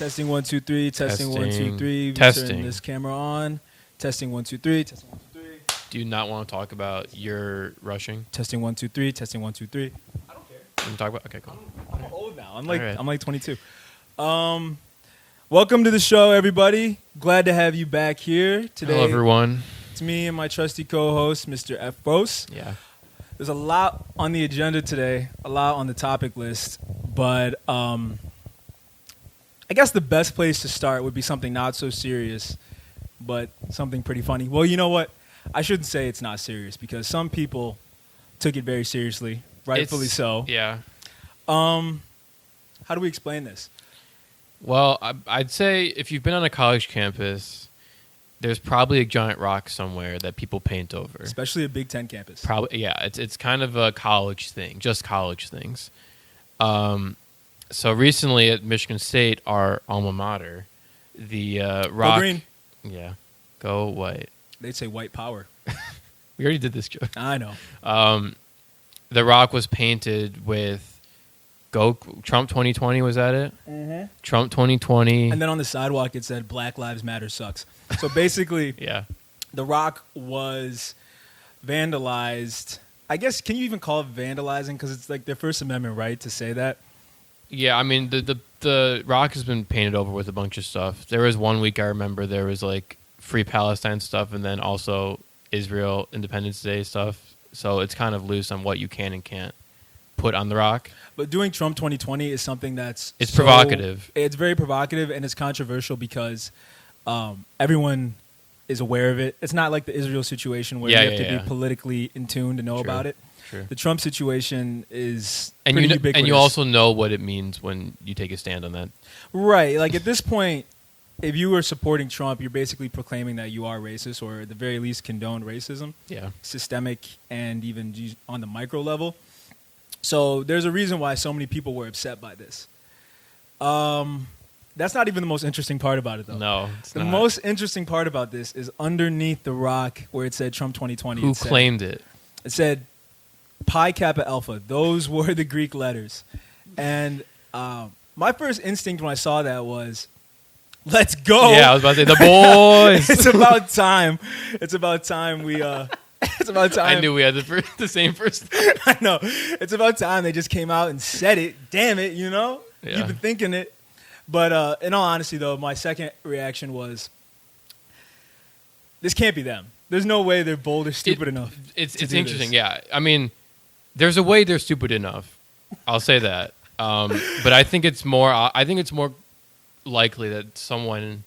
Testing 1 2 3. Testing 1 2 3. Testing. Turn this camera on. Testing 1 2 3. Testing 1 2 3. Do you not want to talk about your rushing? Testing 1 2 3. Testing 1 2 3. I don't care. You can talk about. Okay, cool. I'm old now. I'm Right. like 22. Welcome to the show, everybody. Glad to have you back here today. Hello, everyone. It's me and my trusty co-host, Mr. F. Bose. Yeah. There's a lot on the agenda today, a lot on the topic list, but I guess the best place to start would be something not so serious, but something pretty funny. Well, you know what? I shouldn't say it's not serious because some people took it very seriously, rightfully so. Yeah. How do we explain this? Well, I'd say if you've been on a college campus, there's probably a giant rock somewhere that people paint over. Especially a Big Ten campus. Probably, yeah. It's kind of a college thing, just college things. So recently at Michigan State, our alma mater, the rock. Go green. Yeah, go white. They'd say white power. We already did this joke. I know. The rock was painted with "Go Trump 2020." Was that it? Mm-hmm. Trump 2020. And then on the sidewalk it said "Black Lives Matter sucks." So basically, yeah, the rock was vandalized. I guess, can you even call it vandalizing? Because it's like their First Amendment right to say that. Yeah, I mean the rock has been painted over with a bunch of stuff. There was one week I remember there was like Free Palestine stuff, and then also Israel Independence Day stuff. So it's kind of loose on what you can and can't put on the rock. But doing Trump 2020 is something that's provocative. It's very provocative, and it's controversial because everyone is aware of it. It's not like the Israel situation where you have to be politically in tune to know about it. True. The Trump situation is pretty ubiquitous. And you also know what it means when you take a stand on that. Right. Like at this point, if you were supporting Trump, you're basically proclaiming that you are racist, or at the very least condone racism. Yeah. Systemic and even on the micro level. So there's a reason why so many people were upset by this. That's not even the most interesting part about it, though. No, it's not. The most interesting part about this is underneath the rock where it said Trump 2020. Who claimed it? It said Pi Kappa Alpha. Those were the Greek letters. And my first instinct when I saw that was, let's go. Yeah, I was about to say, the boys. It's about time. It's about time we... It's about time. I knew we had the same first. I know. It's about time they just came out and said it. Damn it, you know? Yeah. You've been thinking it. But in all honesty, though, my second reaction was, this can't be them. There's no way they're bold or stupid enough. It's interesting, yeah. I mean, there's a way they're stupid enough. I'll say that. But I think it's more likely that someone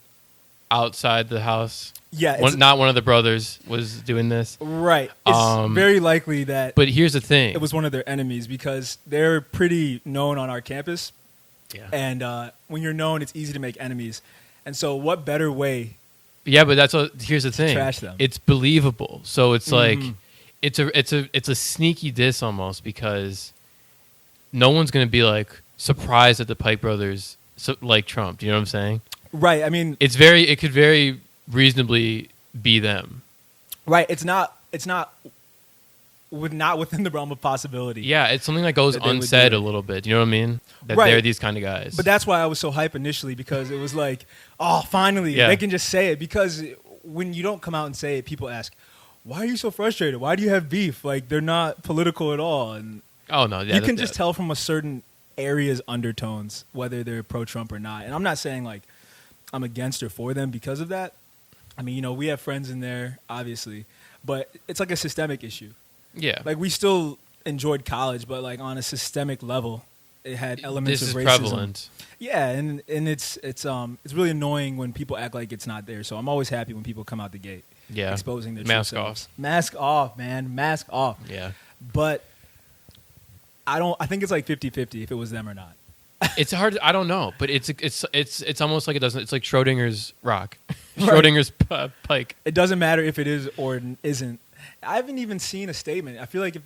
outside the house, not one of the brothers, was doing this. Right. It's very likely that. But here's the thing: it was one of their enemies because they're pretty known on our campus. Yeah. And when you're known, it's easy to make enemies. And so, what better way? Yeah, but here's the thing: trash them. It's believable. So it's like it's a sneaky diss almost, because no one's gonna be like surprised that the Pike brothers like Trump. Do you know what I'm saying? Right. I mean, it could very reasonably be them. Right. It's not within the realm of possibility. Yeah, it's something that goes unsaid a little bit. You know what I mean? That they're these kind of guys. But that's why I was so hype initially, because it was like, oh, finally, they can just say it. Because when you don't come out and say it, people ask, why are you so frustrated? Why do you have beef? Like, they're not political at all. And you can just tell from a certain area's undertones whether they're pro-Trump or not. And I'm not saying like I'm against or for them because of that. I mean, you know, we have friends in there, obviously, but it's like a systemic issue. Yeah. Like, we still enjoyed college, but like on a systemic level, it had elements of racism. This is prevalent. Yeah, and it's really annoying when people act like it's not there. So I'm always happy when people come out the gate, exposing their true selves. Mask off, man. Mask off. Yeah. But I think it's like 50-50 if it was them or not. It's hard. I don't know, but it's almost like it doesn't. It's like Schrodinger's rock, Schrodinger's pike. It doesn't matter if it is or isn't. I haven't even seen a statement. I feel like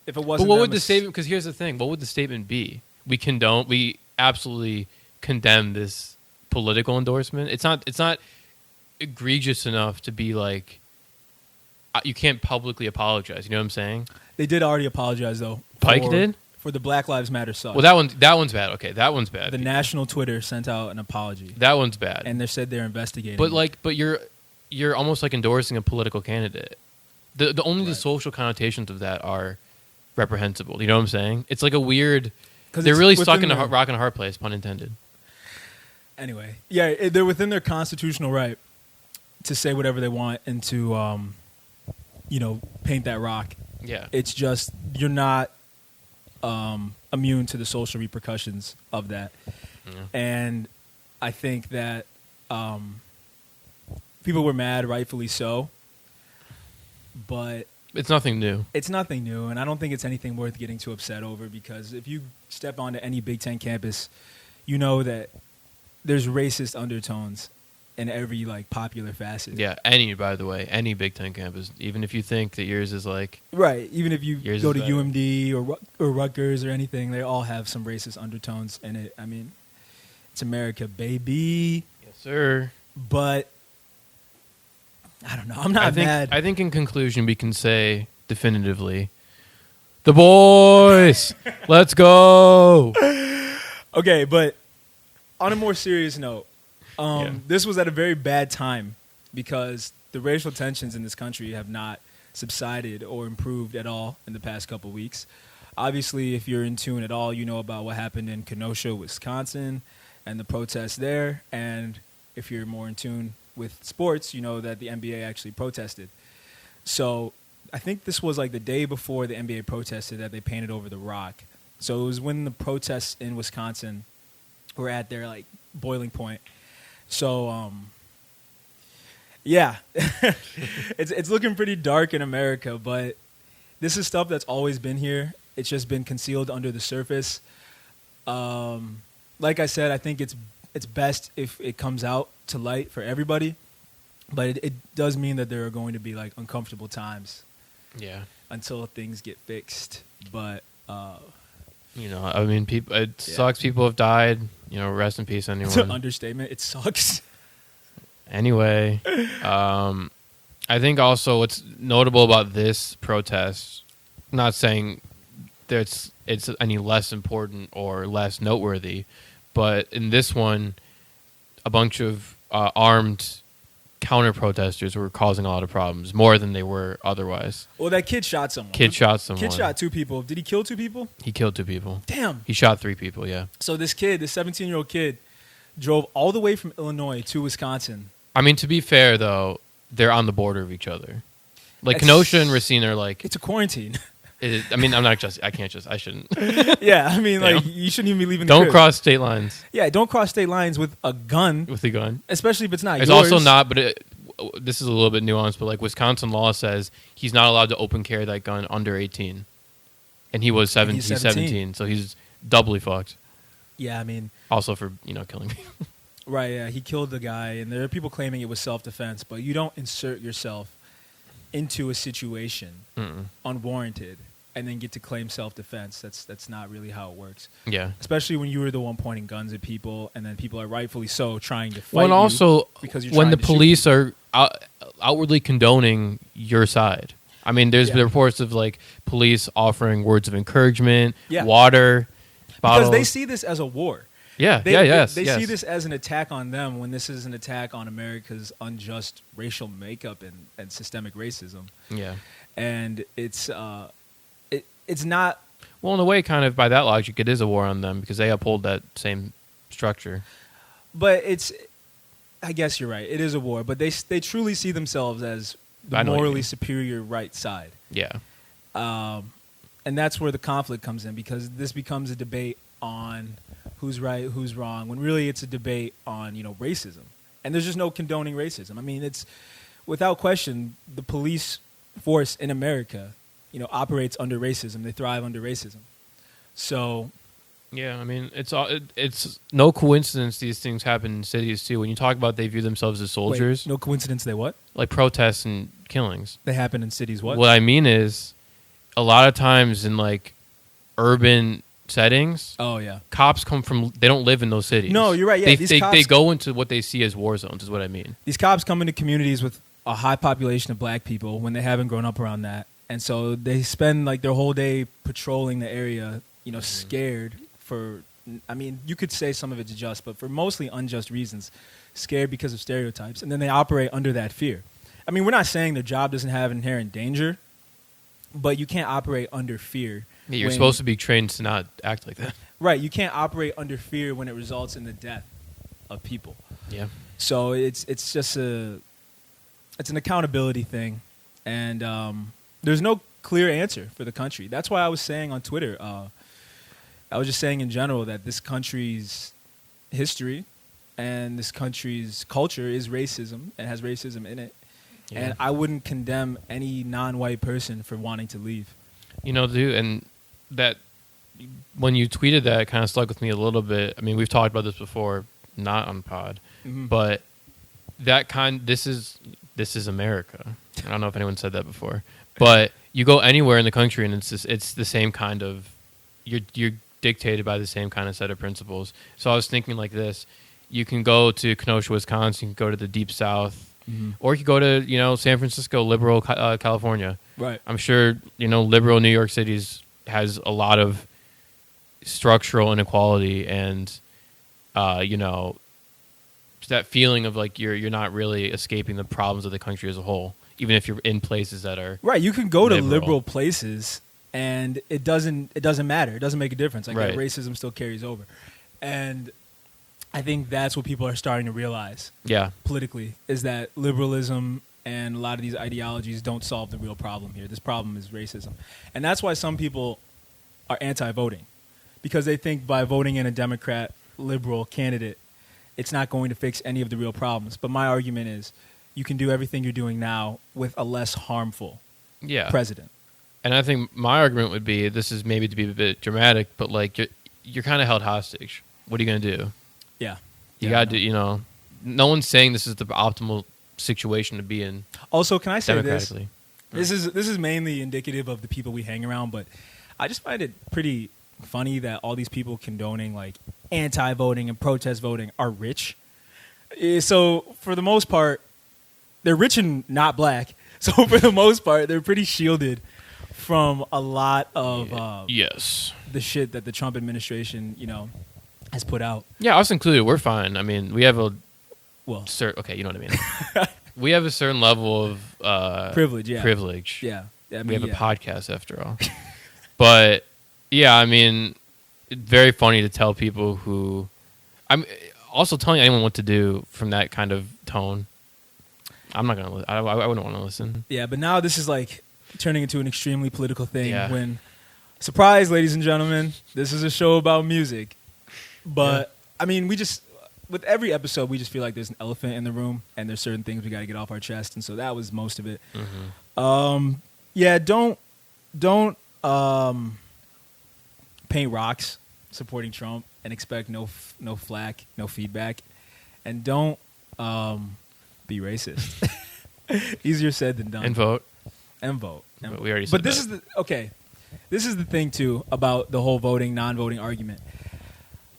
if it wasn't. But what would the statement? Because here's the thing: what would the statement be? We absolutely condemn this political endorsement. It's not egregious enough to be like, you can't publicly apologize. You know what I'm saying? They did already apologize, though. Pike did? for the Black Lives Matter suck. Well, that one's bad. Okay, that one's bad. The national Twitter sent out an apology. That one's bad. And they said they're investigating. But you're almost like endorsing a political candidate. The only the social connotations of that are reprehensible. You know what I'm saying? It's like a weird. They're really stuck in a rock and a hard place, pun intended. Anyway, yeah, they're within their constitutional right to say whatever they want and to, paint that rock. Yeah. It's just you're not immune to the social repercussions of that. Yeah. And I think that people were mad, rightfully so, but it's nothing new. It's nothing new, and I don't think it's anything worth getting too upset over, because if you step onto any Big Ten campus, you know that there's racist undertones in every popular facet. Yeah, by the way, any Big Ten campus, even if you think that yours is right, even if you go to better. UMD or Rutgers or anything, they all have some racist undertones in it. I mean, it's America, baby. Yes, sir. But I don't know. I'm not mad. I think in conclusion we can say definitively, the boys, let's go. Okay, but on a more serious note, this was at a very bad time because the racial tensions in this country have not subsided or improved at all in the past couple of weeks. Obviously, if you're in tune at all, you know about what happened in Kenosha, Wisconsin, and the protests there. And if you're more in tune with sports, you know that the NBA actually protested. So I think this was the day before the NBA protested that they painted over the rock. So it was when the protests in Wisconsin were at their boiling point. So yeah, it's looking pretty dark in America, but this is stuff that's always been here. It's just been concealed under the surface. Like I said, I think it's best if it comes out to light for everybody, but it does mean that there are going to be uncomfortable times. Yeah. Until things get fixed, but I mean, it sucks. People have died. Rest in peace, anyone. It's an understatement. It sucks. Anyway, I think also what's notable about this protest, not saying that it's any less important or less noteworthy, but in this one, a bunch of armed counter-protesters were causing a lot of problems, more than they were otherwise. Well, that kid shot someone. Kid shot 2 people. Did he kill 2 people? He killed 2 people. Damn. He shot 3 people, yeah. So this 17-year-old kid, drove all the way from Illinois to Wisconsin. I mean, to be fair, though, they're on the border of each other. Kenosha and Racine are It's a quarantine. I mean, I shouldn't. Yeah, I mean, you shouldn't even be leaving the Don't crib. cross state lines. Yeah, don't cross state lines with a gun. With a gun. Especially if it's not yours. It's also not, but this is a little bit nuanced, but Wisconsin law says he's not allowed to open carry that gun under 18. And he was 17, so he's doubly fucked. Yeah, I mean. Also for, killing people. Right, yeah, he killed the guy, and there are people claiming it was self-defense, but you don't insert yourself into a situation unwarranted and then get to claim self-defense. That's not really how it works. Yeah. Especially when you were the one pointing guns at people, and then people are rightfully so trying to fight well, and also, because you're when the to police are outwardly condoning your side. I mean, there's been reports of police offering words of encouragement, water, bottles. Because they see this as a war. Yeah, They see this as an attack on them when this is an attack on America's unjust racial makeup and systemic racism. Yeah. And it's not... Well, in a way, kind of by that logic, it is a war on them because they uphold that same structure. But I guess you're right. It is a war, but they truly see themselves as the morally superior right side. Yeah. And that's where the conflict comes in, because this becomes a debate on who's right, who's wrong, when really it's a debate on, racism. And there's just no condoning racism. I mean, it's without question, the police force in America, operates under racism. They thrive under racism. So, yeah, I mean, it's no coincidence these things happen in cities too. When you talk about they view themselves as soldiers. Wait, no coincidence they what? Like protests and killings. They happen in cities what? What I mean is, a lot of times in urban settings. Oh yeah. Cops come from. They don't live in those cities. No, you're right. Yeah, they go into what they see as war zones. Is what I mean. These cops come into communities with a high population of black people when they haven't grown up around that, and so they spend their whole day patrolling the area scared for, I mean, you could say some of it's just, but for mostly unjust reasons, scared because of stereotypes. And then they operate under that fear. I mean, we're not saying their job doesn't have inherent danger, but you can't operate under fear. Yeah, you're supposed to be trained to not act like that. Right. You can't operate under fear when it results in the death of people. Yeah. So it's just it's an accountability thing. And there's no clear answer for the country. That's why I was saying on Twitter, I was just saying in general that this country's history and this country's culture is racism and has racism in it. Yeah. And I wouldn't condemn any non-white person for wanting to leave. Dude, and that when you tweeted that, it kind of stuck with me a little bit. I mean, we've talked about this before, not on pod, but this is America. I don't know if anyone said that before, but you go anywhere in the country and it's the same kind of, you're dictated by the same kind of set of principles. So I was thinking like this: you can go to Kenosha, Wisconsin, you can go to the Deep South. Or you could go to, San Francisco, liberal California. Right. I'm sure, liberal New York City has a lot of structural inequality and, that feeling of like you're not really escaping the problems of the country as a whole, even if you're in places that are right. You can go to liberal places and it doesn't matter. It doesn't make a difference. Like that racism still carries over. And I think that's what people are starting to realize politically, is that liberalism and a lot of these ideologies don't solve the real problem here. This problem is racism. And that's why some people are anti-voting, because they think by voting in a Democrat liberal candidate, it's not going to fix any of the real problems. But my argument is you can do everything you're doing now with a less harmful president. And I think my argument would be, this is maybe to be a bit dramatic, but like you're kind of held hostage. What are you going to do? Yeah. You got to, no one's saying this is the optimal situation to be in. Also, can I say this? This is mainly indicative of the people we hang around, but I just find it pretty funny that all these people condoning like anti-voting and protest voting are rich. So for the most part, they're rich and not black. So for the most part, they're pretty shielded from a lot of the shit that the Trump administration, has put out. Yeah, us included, we're fine. I mean, we have you know what I mean. We have a certain level of privilege. Yeah, we have a podcast after all. But yeah, I mean, it's very funny to tell people who. I'm also telling anyone what to do from that kind of tone. I'm not gonna. I wouldn't want to listen. Yeah, but now this is like turning into an extremely political thing. Yeah. When, surprise, ladies and gentlemen, this is a show about music. But, I mean, with every episode, we just feel like there's an elephant in the room, and there's certain things we got to get off our chest, and so that was most of it. Don't paint rocks supporting Trump and expect no flack, no feedback, and don't be racist. Easier said than done. And vote. But we already said this that. This is the thing, too, about the whole voting, non-voting argument.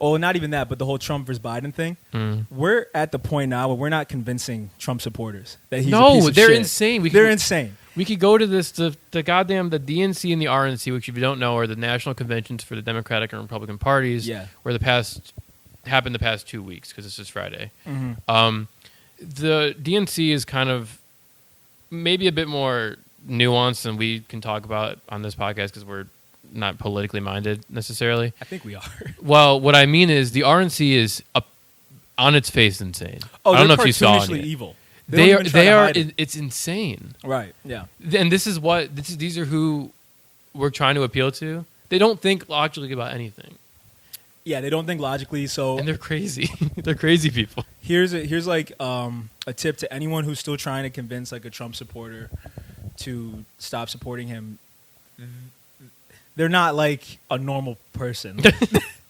Oh, not even that, but the whole Trump versus Biden thing. We're at the point now where we're not convincing Trump supporters that he's a piece of they're shit. Insane. They're insane. We could go to the DNC and the RNC, which if you don't know are the national conventions for the Democratic and Republican parties, where happened the past 2 weeks because this is Friday. The DNC is kind of maybe a bit more nuanced than we can talk about on this podcast because we're not politically minded necessarily. I think we are. Well, what I mean is the RNC is on its face insane. Oh, I don't know if you saw it. Evil. They are. It's insane. Right. Yeah. And these are who we're trying to appeal to. They don't think logically about anything. Yeah, they don't think logically. And they're crazy. They're crazy people. Here's like a tip to anyone who's still trying to convince like a Trump supporter to stop supporting him. They're not like a normal person.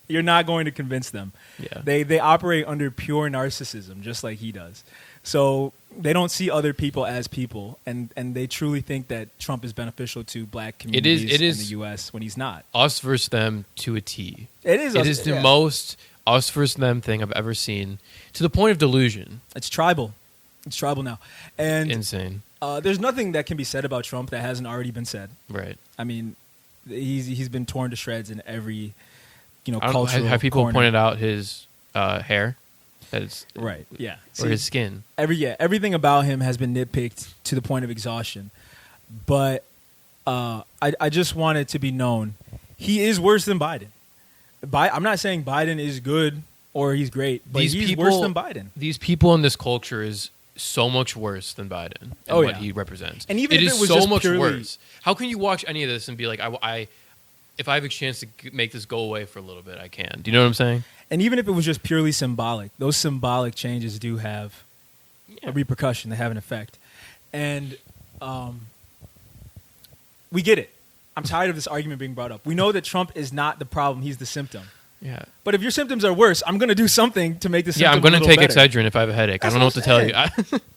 You're not going to convince them. Yeah. They operate under pure narcissism, just like he does. So they don't see other people as people, and they truly think that Trump is beneficial to black communities in the U.S. when he's not. Us versus them to a T. It is the most us versus them thing I've ever seen, to the point of delusion. It's tribal. It's tribal now. And insane. There's nothing that can be said about Trump that hasn't already been said. Right. I mean, he's been torn to shreds in every cultural have people corner. pointed out his hair? Right. Yeah. Or his skin. Everything about him has been nitpicked to the point of exhaustion. But I just want it to be known, he is worse than Biden. I'm not saying Biden is good or he's great, but he's worse than Biden. These people in this culture is so much worse than Biden and what he represents. And even it if is it was so just much purely worse. How can you watch any of this and be like, if I have a chance to make this go away for a little bit, I can. Do you know what I'm saying? And even if it was just purely symbolic, those symbolic changes do have a repercussion. They have an effect. And we get it. I'm tired of this argument being brought up. We know that Trump is not the problem. He's the symptom. Yeah. But if your symptoms are worse, I'm going to do something to make the symptoms I'm going to take better. Excedrin if I have a headache. That's I don't know what to tell you.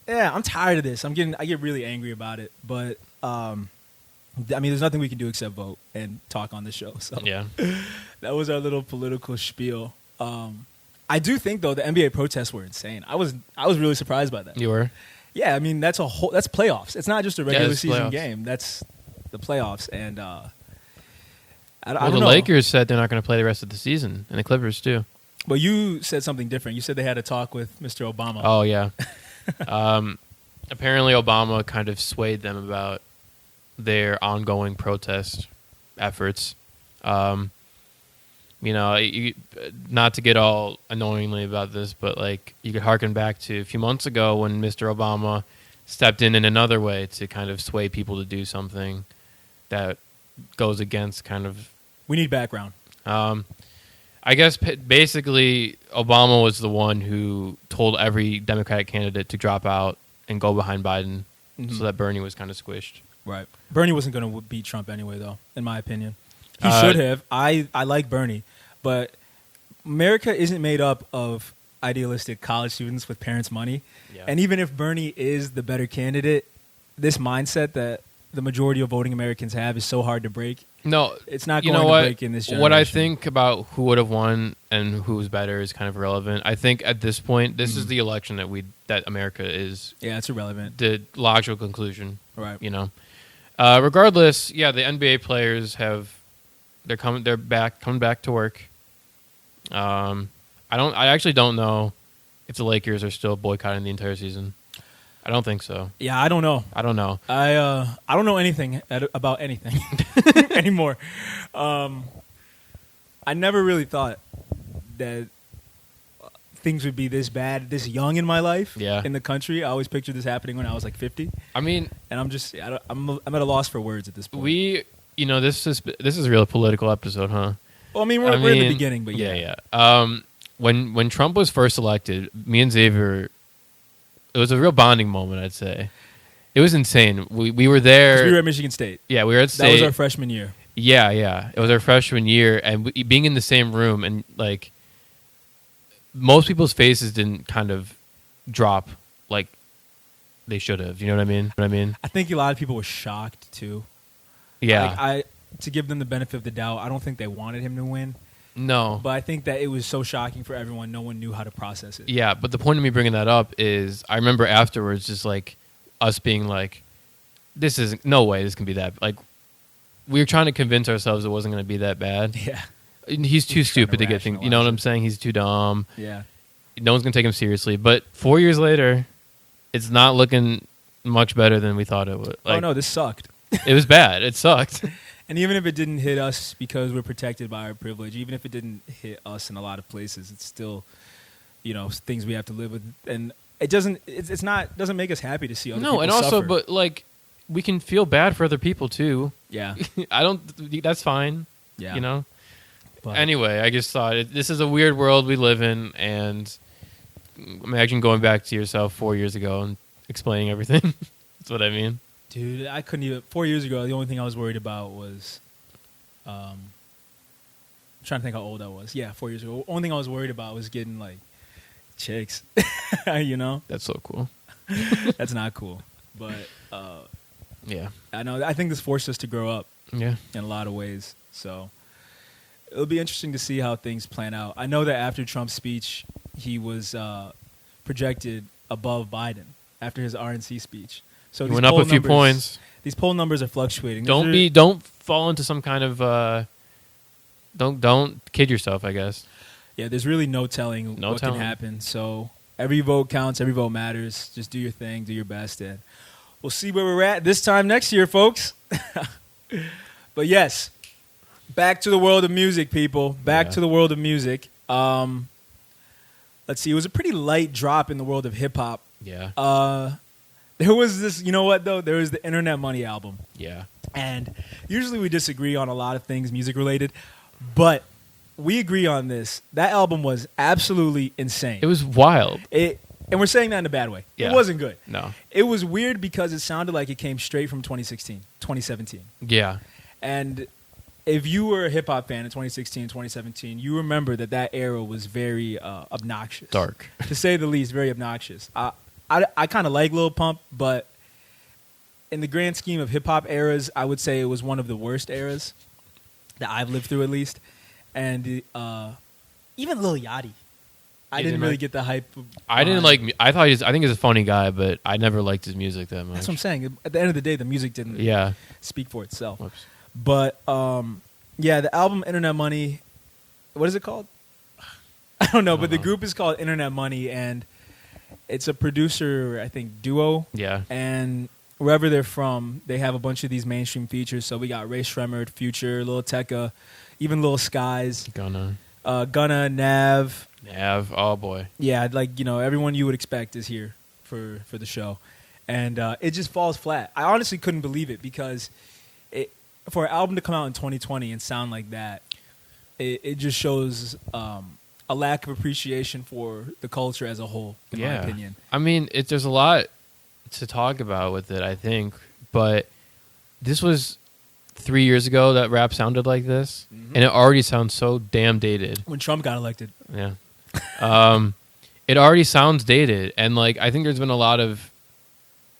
Yeah, I'm tired of this. I get really angry about it. But, there's nothing we can do except vote and talk on this show. So Yeah. That was our little political spiel. I do think, though, the NBA protests were insane. I was really surprised by that. You were? Yeah, that's playoffs. It's not just a regular season playoffs. game. That's the playoffs. And I the don't know. Lakers said they're not going to play the rest of the season, and the Clippers too. But you said something different. You said they had a talk with Mr. Obama. Oh, yeah. Apparently, Obama kind of swayed them about their ongoing protest efforts. Not to get all annoyingly about this, but you could harken back to a few months ago when Mr. Obama stepped in another way to kind of sway people to do something that goes against kind of... We need background. I guess basically Obama was the one who told every Democratic candidate to drop out and go behind Biden so that Bernie was kind of squished. Right. Bernie wasn't going to beat Trump anyway, though, in my opinion. He should have. I like Bernie, but America isn't made up of idealistic college students with parents' money. Yeah. And even if Bernie is the better candidate, this mindset that the majority of voting Americans have is so hard to break. No, it's not going to break in this generation. What I think about who would have won and who was better is kind of irrelevant. I think at this point, this is the election that America is. Yeah, it's irrelevant. The logical conclusion, right? Regardless, the NBA players they're coming back to work. I actually don't know if the Lakers are still boycotting the entire season. I don't think so. Yeah, I don't know. I don't know. I don't know anything about anything anymore. I never really thought that things would be this bad, this young in my life. Yeah. In the country, I always pictured this happening when I was 50. And I'm at a loss for words at this point. This is a real political episode, huh? Well, we're in the beginning, but yeah. When Trump was first elected, me and Xavier, it was a real bonding moment, I'd say. It was insane. We were there. We were at Michigan State. Yeah, we were at State. That was our freshman year. Yeah. It was our freshman year, and being in the same room, and most people's faces didn't kind of drop like they should have. You know what I mean? I think a lot of people were shocked too. Yeah. To give them the benefit of the doubt, I don't think they wanted him to win. No. But I think that it was so shocking for everyone, no one knew how to process it. Yeah, but the point of me bringing that up is I remember afterwards just us being this is no way this can be that. We were trying to convince ourselves it wasn't going to be that bad. Yeah. He's too stupid to get things. You know what I'm saying? He's too dumb. Yeah. No one's going to take him seriously. But 4 years later, it's not looking much better than we thought it would. Oh, no, this sucked. It was bad. It sucked. And even if it didn't hit us because we're protected by our privilege, even if it didn't hit us in a lot of places, it's still, things we have to live with. And it doesn't make us happy to see other people and also, suffer. but we can feel bad for other people too. Yeah. That's fine. Yeah. But anyway, I just thought this is a weird world we live in, and imagine going back to yourself 4 years ago and explaining everything. That's what I mean. Dude, I couldn't even. 4 years ago, the only thing I was worried about was, I'm trying to think how old I was. Yeah, 4 years ago. The only thing I was worried about was getting chicks. That's so cool. That's not cool, but yeah, I know. I think this forced us to grow up. Yeah, in a lot of ways. So it'll be interesting to see how things plan out. I know that after Trump's speech, he was projected above Biden after his RNC speech. So he went up a few points. These poll numbers are fluctuating. Don't fall into some kind of don't kid yourself, I guess. Yeah, there's really no telling what can happen. So every vote counts, every vote matters. Just do your thing, do your best, and we'll see where we're at this time next year, folks. But yes, back to the world of music, people. Back to the world of music. Let's see. It was a pretty light drop in the world of hip hop. Yeah. There was this, you know what, though? There was the Internet Money album. Yeah. And usually we disagree on a lot of things music-related, but we agree on this. That album was absolutely insane. It was wild. And we're saying that in a bad way. Yeah. It wasn't good. No. It was weird because it sounded like it came straight from 2017. Yeah. And if you were a hip-hop fan in 2016, 2017, you remember that era was very obnoxious. Dark. To say the least, very obnoxious. I kind of like Lil Pump, but in the grand scheme of hip-hop eras, I would say it was one of the worst eras that I've lived through, at least. And even Lil Yachty. I didn't really get the hype. I didn't like. I think he's a funny guy, but I never liked his music that much. That's what I'm saying. At the end of the day, the music didn't speak for itself. Whoops. But the album Internet Money. What is it called? I don't know, but the group is called Internet Money, and it's a producer, I think, duo. Yeah. And wherever they're from, they have a bunch of these mainstream features. So we got Ray Shremmerd, Future, Lil Tecca, even Lil Skies, Gunna, Nav. Oh boy. Yeah, everyone you would expect is here for the show, and it just falls flat. I honestly couldn't believe it because for an album to come out in 2020 and sound like that, it just shows a lack of appreciation for the culture as a whole, in my opinion. I mean, there's a lot to talk about with it, I think, but this was 3 years ago that rap sounded like this, and it already sounds so damn dated. When Trump got elected. Yeah. It already sounds dated, and I think there's been a lot of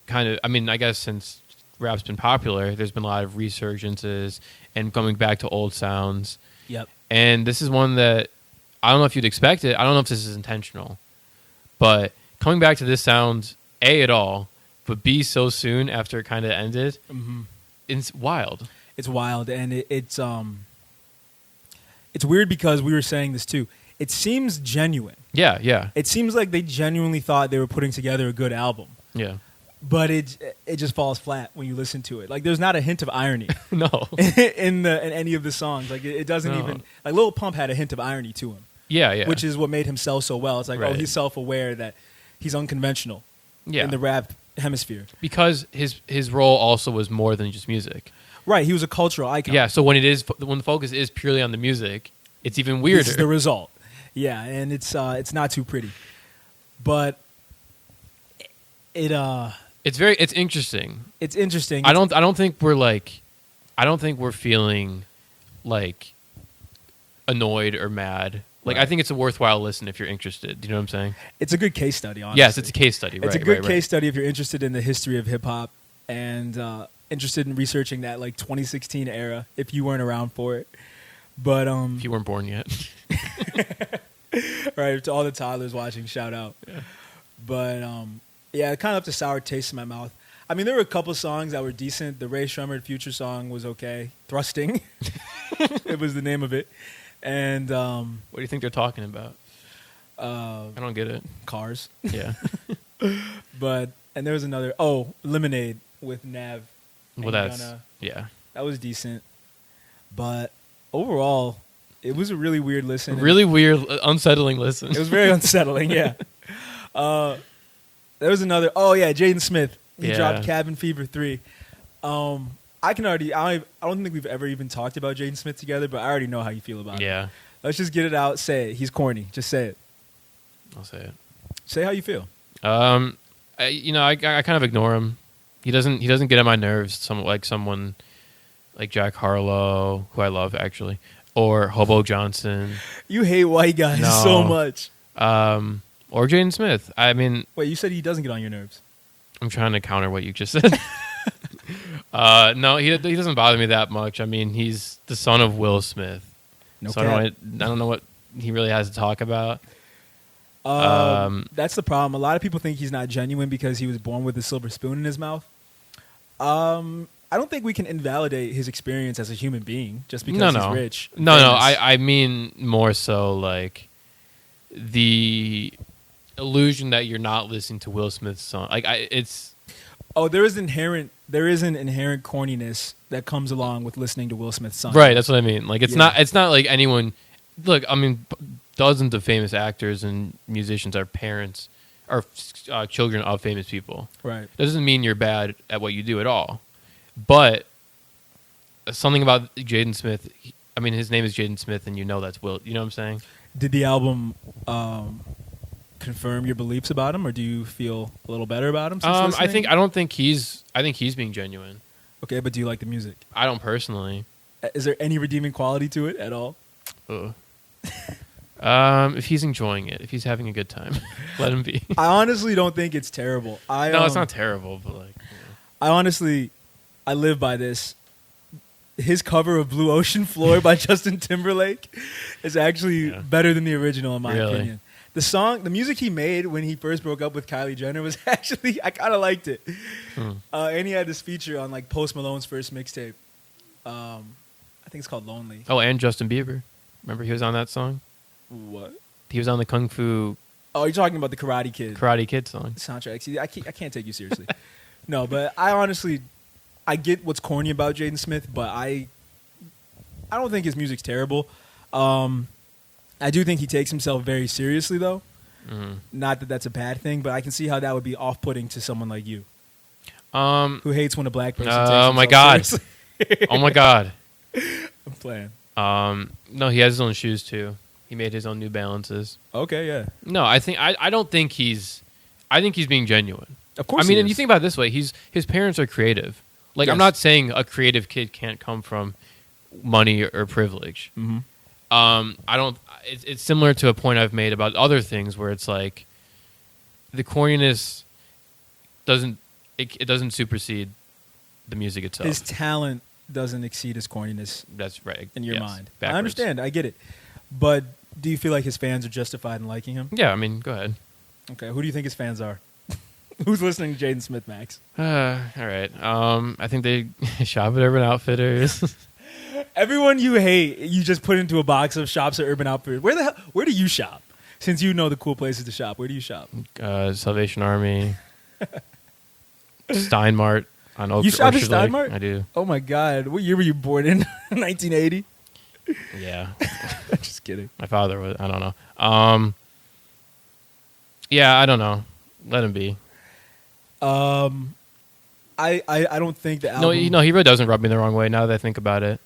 I guess since rap's been popular, there's been a lot of resurgences and coming back to old sounds. Yep. And this is one that I don't know if you'd expect it. I don't know if this is intentional, but coming back to this sound, A, at all, but B, so soon after it kind of ended, it's wild. It's wild, and it's weird because we were saying this too. It seems genuine. Yeah, yeah. It seems like they genuinely thought they were putting together a good album. Yeah. But it just falls flat when you listen to it. There's not a hint of irony. No. in any of the songs. It doesn't even Lil Pump had a hint of irony to him. Yeah, yeah. Which is what made him sell so well. It's he's self-aware that he's unconventional in the rap hemisphere. Because his role also was more than just music. Right, he was a cultural icon. Yeah, so when the focus is purely on the music, it's even weirder. This is the result. Yeah, and it's not too pretty. But it's interesting. It's interesting. I don't think we're feeling annoyed or mad. I think it's a worthwhile listen if you're interested. Do you know what I'm saying? It's a good case study, honestly. Yes, it's a case study. It's a good case study if you're interested in the history of hip hop and interested in researching that 2016 era if you weren't around for it. But if you weren't born yet. Right, to all the toddlers watching, shout out. Yeah. But it kind of left a sour taste in my mouth. I mean, there were a couple songs that were decent. The Ray Shremmerd Future song was okay. Thrusting. It was the name of it. And what do you think they're talking about? I don't get it. Cars. Yeah. And there was another. Lemonade with Nav. Well, yeah. That was decent. But overall, it was a really weird listen. Really weird, unsettling listen. It was very unsettling, yeah. There was another. Jaden Smith. He dropped Cabin Fever 3. I don't think we've ever even talked about Jaden Smith together, but I already know how you feel about it. Yeah. Let's just get it out. Say it. He's corny. Just say it. I'll say it. Say how you feel. I kind of ignore him. He doesn't get on my nerves. Someone like Jack Harlow, who I love actually, or Hobo Johnson. You hate white guys so much. Or Jaden Smith. I mean, wait, you said he doesn't get on your nerves. I'm trying to counter what you just said. No, he doesn't bother me that much. I mean, he's the son of Will Smith. No so I don't know what he really has to talk about. That's the problem. A lot of people think he's not genuine because he was born with a silver spoon in his mouth. I don't think we can invalidate his experience as a human being just because he's rich. No. I mean more so like the illusion that you're not listening to Will Smith's song. Like it's. Oh, there is an inherent corniness that comes along with listening to Will Smith's song. Right, that's what I mean. Like it's not like anyone. Look, I mean, dozens of famous actors and musicians are parents, are children of famous people. Right. Doesn't mean you're bad at what you do at all. But something about Jaden Smith, I mean, his name is Jaden Smith, and you know that's Will. You know what I'm saying? Did the album confirm your beliefs about him, or do you feel a little better about him? I think he's being genuine. Okay, but do you like the music? I don't personally. Is there any redeeming quality to it at all? If he's enjoying it, if he's having a good time, let him be. I honestly don't think it's terrible. No, it's not terrible, but like. I live by this. His cover of Blue Ocean Floor by Justin Timberlake is actually better than the original in my opinion. The music he made when he first broke up with Kylie Jenner was actually, I kind of liked it. And he had this feature on like Post Malone's first mixtape. I think it's called Lonely. Oh, and Justin Bieber. Remember he was on that song? What? He was on the Kung Fu. Oh, you're talking about the Karate Kid song. Soundtrack. See, I can't take you seriously. No, but I get what's corny about Jaden Smith, but I don't think his music's terrible. I do think he takes himself very seriously, though. Mm-hmm. Not that that's a bad thing, but I can see how that would be off-putting to someone like you, who hates when a black person takes himself seriously. Oh my god! I'm playing. No, he has his own shoes too. He made his own New Balances. Okay, yeah. No, I don't think he's. I think he's being genuine. Of course, I mean, and you think about it this way: his parents are creative. Like, yes. I'm not saying a creative kid can't come from money or privilege. Mm-hmm. I don't. It's similar to a point I've made about other things where it's like the corniness doesn't supersede the music itself. His talent doesn't exceed his corniness. That's right. In your mind. Backwards. I understand. I get it. But do you feel like his fans are justified in liking him? Yeah, I mean, go ahead. Okay, who do you think his fans are? Who's listening to Jaden Smith, Max? All right. I think they shop at Urban Outfitters. Everyone you hate, you just put into a box of shops at Urban Outfitters. Where do you shop? Since you know the cool places to shop, where do you shop? Salvation Army, Steinmart on Oak. You shop at Steinmart? I do. Oh my God! What year were you born in? 1980. Yeah. Just kidding. My father was. I don't know. Yeah, I don't know. Let him be. I don't think the album. No, he really doesn't rub me the wrong way. Now that I think about it,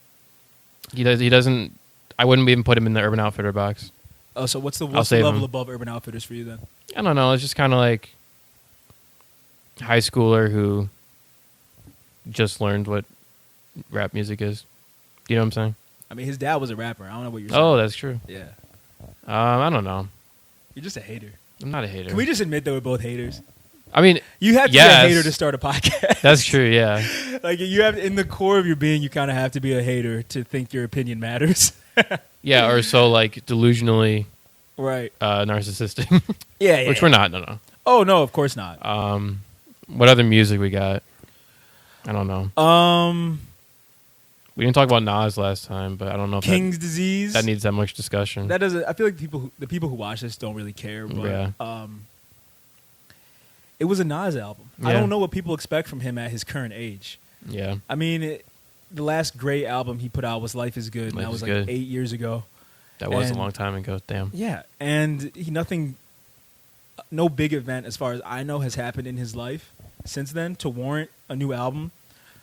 he doesn't. I wouldn't even put him in the Urban Outfitter box. Oh, so what's the level above Urban Outfitters for you then? I don't know. It's just kind of like high schooler who just learned what rap music is. You know what I'm saying? I mean, his dad was a rapper. I don't know what you're saying. Oh, that's true. Yeah. I don't know. You're just a hater. I'm not a hater. Can we just admit that we're both haters? I mean, you have to be a hater to start a podcast. That's true, yeah. Like, you have, in the core of your being, you kind of have to be a hater to think your opinion matters. Yeah, or so, like, delusionally right, narcissistic. Yeah. Which we're not, no. Oh, no, of course not. What other music we got? I don't know. We didn't talk about Nas last time, but I don't know if King's Disease. That needs that much discussion. That doesn't. I feel like the people who watch this don't really care. But, yeah. It was a Nas album. Yeah. I don't know what people expect from him at his current age. Yeah. I mean, the last great album he put out was Life is Good, and that was like 8 years ago. That was a long time ago. Damn. Yeah, and no big event as far as I know has happened in his life since then to warrant a new album.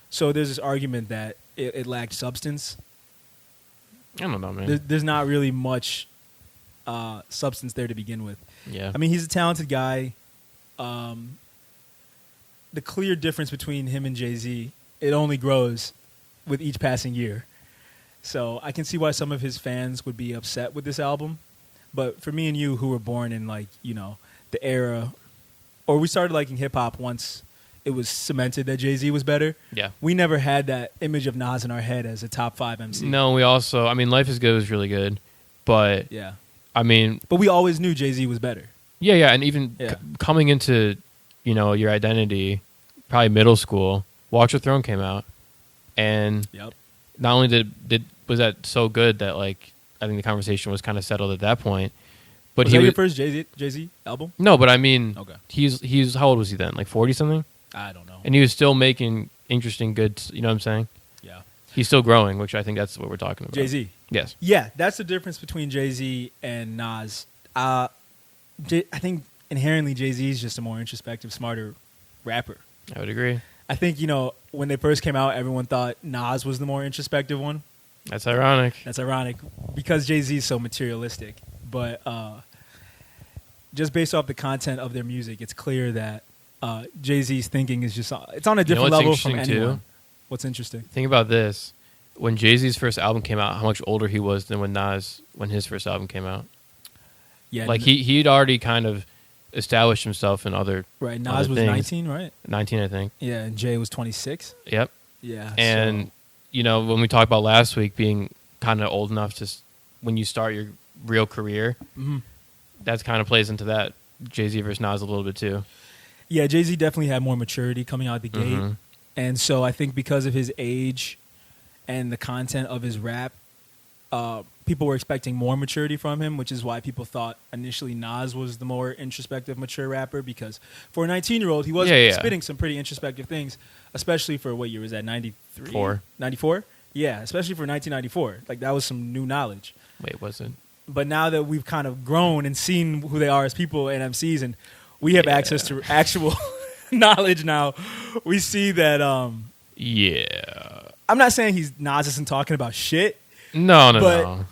So there's this argument that it lacked substance. I don't know, man. There's not really much substance there to begin with. Yeah. I mean, he's a talented guy. The clear difference between him and Jay-Z, it only grows with each passing year. So I can see why some of his fans would be upset with this album. But for me and you, who were born in, like, you know, the era, or we started liking hip-hop once it was cemented that Jay-Z was better. Yeah. We never had that image of Nas in our head as a top 5 MC. No, we also, I mean, Life is Good was really good. But, yeah. I mean. But we always knew Jay-Z was better. Yeah, and even coming into, you know, your identity, probably middle school, Watch the Throne came out. And not only was that so good that like I think the conversation was kind of settled at that point. But was that your first Jay-Z album? No, but I mean, he's how old was he then? Like 40 something? I don't know. And he was still making interesting, good. You know what I'm saying? Yeah. He's still growing, which I think that's what we're talking about. Jay-Z. Yes. Yeah, that's the difference between Jay-Z and Nas. I think inherently Jay-Z is just a more introspective, smarter rapper. I would agree. I think, when they first came out, everyone thought Nas was the more introspective one. That's ironic. That's ironic because Jay-Z is so materialistic. But just based off the content of their music, it's clear that Jay-Z's thinking is just it's on a different level from anyone. Too? What's interesting? Think about this. When Jay-Z's first album came out, how much older he was than when his first album came out. Yeah. Like he'd already kind of established himself in other Right. Nas was 19, right? 19, I think. Yeah, and Jay was 26. Yep. Yeah. And, when we talked about last week being kind of old enough to, when you start your real career, that kind of plays into that Jay-Z versus Nas a little bit too. Yeah, Jay-Z definitely had more maturity coming out the gate. And so I think because of his age and the content of his rap, people were expecting more maturity from him, which is why people thought initially Nas was the more introspective, mature rapper, because for a 19-year-old, he was spitting some pretty introspective things, especially for what year was that, 93? 94? Yeah, especially for 1994. Like, that was some new knowledge. Wait, was it? But now that we've kind of grown and seen who they are as people and MCs, and we have access to actual knowledge now, we see that... I'm not saying Nas isn't talking about shit. No.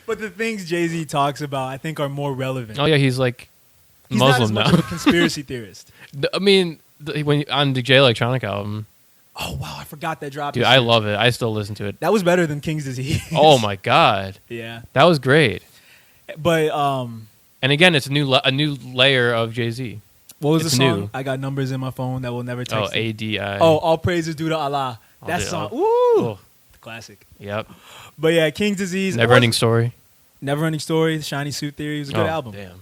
But the things Jay-Z talks about, I think, are more relevant. Oh, yeah, he's like not Muslim as much now. Of a conspiracy theorist. I mean, when on the J Electronic album. Oh, wow, I forgot that dropped. Dude, I love it. I still listen to it. That was better than King's Disease. Oh, my God. Yeah. That was great. But, and again, it's a new layer of Jay-Z. What was the song? New. I got numbers in my phone that will never text. Oh, ADI. Oh, all praises due to Allah. That song. Ooh. The classic. Yep. But yeah, King's Disease. Never Ending Story. Never Ending Story. The Shiny Suit Theory was a good album. Damn.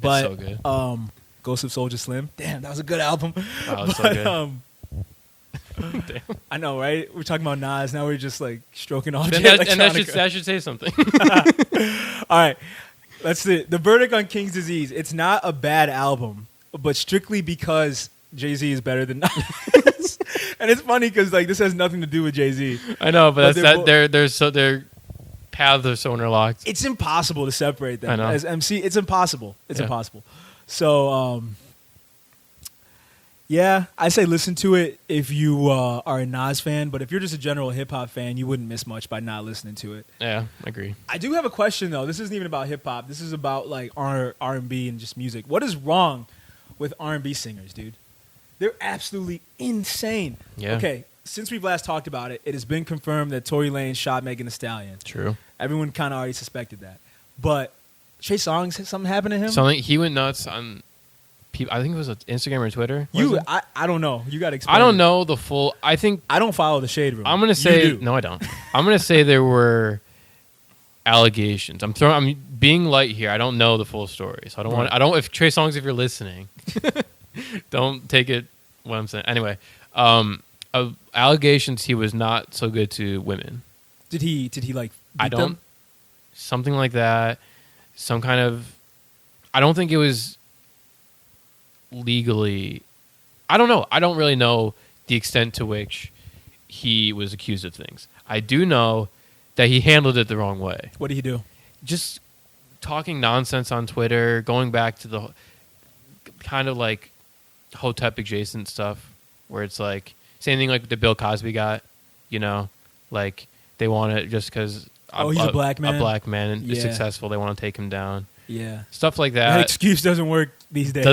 But, it's so good. Ghost of Soulja Slim. Damn, that was a good album. Wow, it's so good. Damn. I know, right? We're talking about Nas. Now we're just like stroking off. And that should say something. All right. Let's see. The verdict on King's Disease. It's not a bad album, but strictly because Jay-Z is better than Nas. And it's funny because like this has nothing to do with Jay-Z. I know, but their paths are so interlocked. It's impossible to separate them. I know. As MC, it's impossible. It's impossible. So, yeah, I say listen to it if you are a Nas fan, but if you're just a general hip-hop fan, you wouldn't miss much by not listening to it. Yeah, I agree. I do have a question, though. This isn't even about hip-hop. This is about like R&B and just music. What is wrong with R&B singers, dude? They're absolutely insane. Yeah. Okay, since we've last talked about it, it has been confirmed that Tory Lanez shot Megan Thee Stallion. True. Everyone kind of already suspected that. But Trey Songz, something happened to him? He went nuts on... I think it was on Instagram or Twitter. I don't know. You got to explain. I don't know the full... I don't follow the Shade Room. I'm going to say... No, I don't. I'm going to say there were allegations. I'm being light here. I don't know the full story. So I don't want... I don't... If Trey Songz, if you're listening, don't take it what I'm saying. Anyway, allegations he was not so good to women. Did he like beat them? Something like that. Some kind of... I don't think it was... legally, I don't know. I don't really know the extent to which he was accused of things. I do know that he handled it the wrong way. What did he do? Just talking nonsense on Twitter, going back to the kind of like Hotep adjacent stuff, where it's like same thing like the Bill Cosby got, like they want it just because he's a black man, and is successful. They want to take him down. Yeah, stuff like that. That excuse doesn't work these days.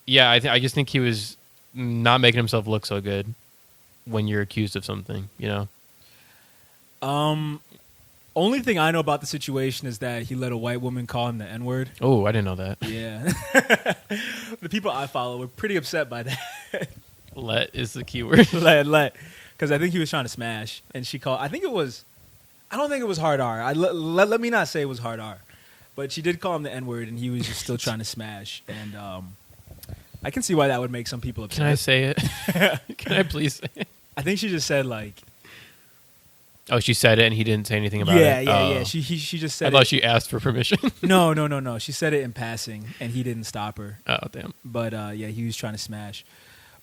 Yeah. I just think he was not making himself look so good when you're accused of something, Only thing I know about the situation is that he let a white woman call him the N-word. Oh, I didn't know that. Yeah. The people I follow were pretty upset by that. Let is the key word. Let. Because I think he was trying to smash. And she called... I don't think it was hard R. Let me not say it was hard R. But she did call him the N-word, and he was just still trying to smash. And I can see why that would make some people upset. Can I say it? Can I please say it? I think she just said like. Oh, she said it and he didn't say anything about it? Yeah. She just said I thought she asked for permission. No. She said it in passing and he didn't stop her. Oh, damn. But yeah, he was trying to smash.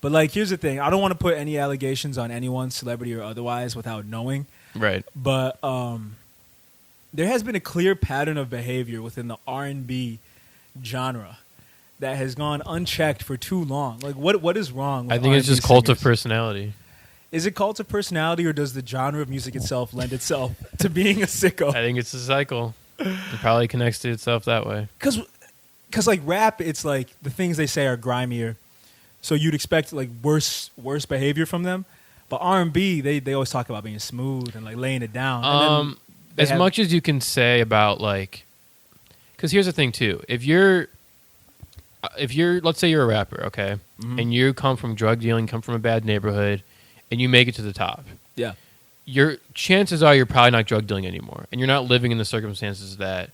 But like, here's the thing. I don't want to put any allegations on anyone, celebrity or otherwise, without knowing. Right. But there has been a clear pattern of behavior within the R&B genre that has gone unchecked for too long. Like, what is wrong with I think R&B it's just cult of singers? personality. Is it cult of personality, or does the genre of music itself lend itself to being a sicko? I think it's a cycle. It probably connects to itself that way. Because like rap, it's like the things they say are grimier, so you'd expect like worse behavior from them. But R&B, they always talk about being smooth and like laying it down. And as much as you can say about like, because here's the thing too. If you're, let's say you're a rapper, okay, and you come from drug dealing, come from a bad neighborhood, and you make it to the top. Yeah. Your chances are you're probably not drug dealing anymore, and you're not living in the circumstances that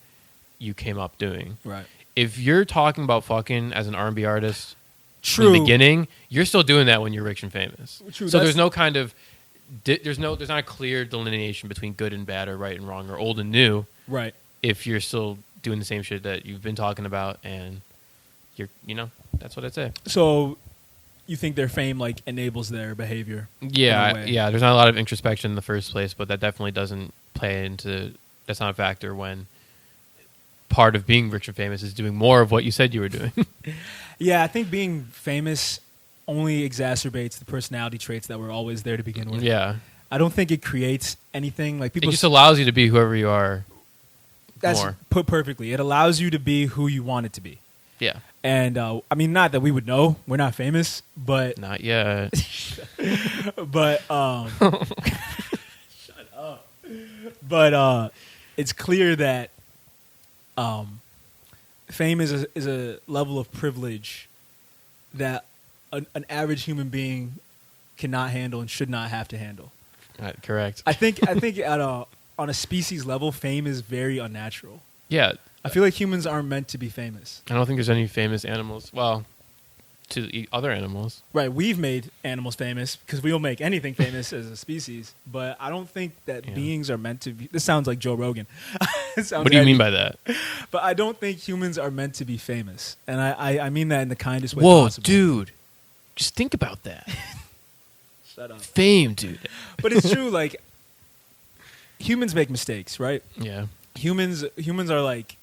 you came up doing. Right. If you're talking about fucking as an R&B artist True. in the beginning, you're still doing that when you're rich and famous. True. So there's no kind of there's not a clear delineation between good and bad or right and wrong or old and new. Right. If you're still doing the same shit that you've been talking about, and that's what I'd say. So you think their fame like enables their behavior? Yeah, yeah. There's not a lot of introspection in the first place, but that definitely doesn't play into. That's not a factor when part of being rich and famous is doing more of what you said you were doing. Yeah, I think being famous only exacerbates the personality traits that were always there to begin with. Yeah, I don't think it creates anything like people. It just allows you to be whoever you are. That's more. Put perfectly. It allows you to be who you want it to be. Yeah. And I mean, not that we would know. We're not famous, but Not yet. but shut up. But it's clear that fame is a level of privilege that an average human being cannot handle and should not have to handle. Correct. I think on a species level, fame is very unnatural. Yeah. I feel like humans aren't meant to be famous. I don't think there's any famous animals. Well, to other animals. Right, we've made animals famous because we'll make anything famous as a species. But I don't think that beings are meant to be. This sounds like Joe Rogan. What do you mean by that? But I don't think humans are meant to be famous. And I mean that in the kindest way Whoa, possible. dude. Just think about that. Shut up. Fame, dude. But it's true, like, humans make mistakes, right? Yeah. Humans are like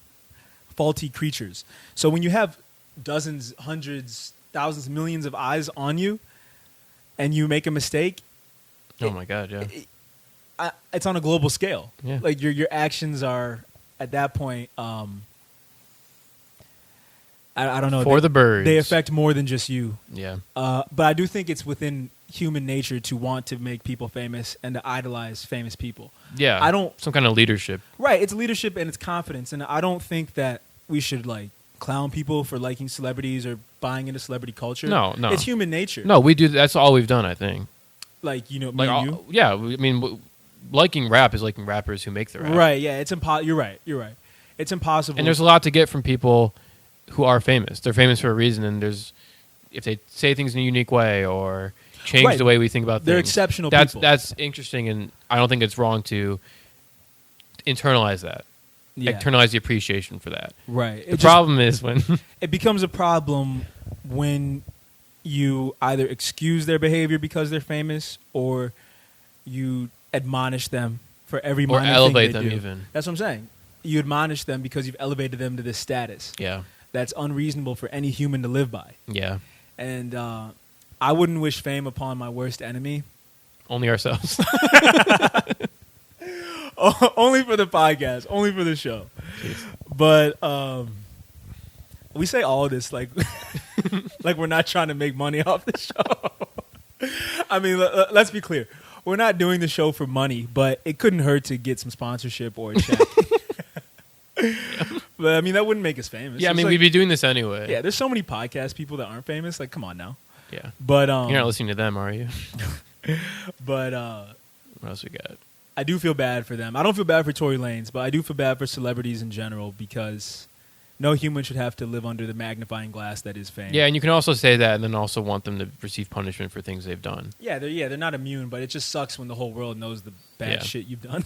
faulty creatures. So when you have dozens, hundreds, thousands, millions of eyes on you, and you make a mistake, Oh my God, yeah. It's on a global scale. Yeah. Like your actions are at that point. I don't know. For the birds. They affect more than just you. Yeah. But I do think it's within human nature to want to make people famous and to idolize famous people. Yeah. Some kind of leadership. Right. It's leadership and it's confidence, and I don't think that we should like clown people for liking celebrities or buying into celebrity culture. No. It's human nature. No, we do. That's all we've done, I think. Like, me Like, and you? yeah. I mean, liking rap is liking rappers who make the rap. Right, yeah. It's You're right. It's impossible. And there's a lot to get from people who are famous. They're famous for a reason, and if they say things in a unique way or change the way we think about things. They're exceptional people. That's interesting, and I don't think it's wrong to internalize that. Yeah. Internalize the appreciation for that. Right. The problem is when it becomes a problem when you either excuse their behavior because they're famous, or you admonish them for every minor thing elevate they them do. even. That's what I'm saying. You admonish them because you've elevated them to this status. Yeah. That's unreasonable for any human to live by. Yeah. And I wouldn't wish fame upon my worst enemy. Only ourselves. Only for the podcast. Only for the show. Jeez. But we say all of this like like we're not trying to make money off the show. I mean, let's be clear. We're not doing the show for money, but it couldn't hurt to get some sponsorship or a check. But I mean, that wouldn't make us famous. Yeah, I mean, we'd be doing this anyway. Yeah, there's so many podcast people that aren't famous. Like, come on now. Yeah. But you're not listening to them, are you? But what else we got? I do feel bad for them. I don't feel bad for Tory Lanez, but I do feel bad for celebrities in general because no human should have to live under the magnifying glass that is fame. Yeah, and you can also say that and then also want them to receive punishment for things they've done. Yeah, they're not immune, but it just sucks when the whole world knows the bad shit you've done.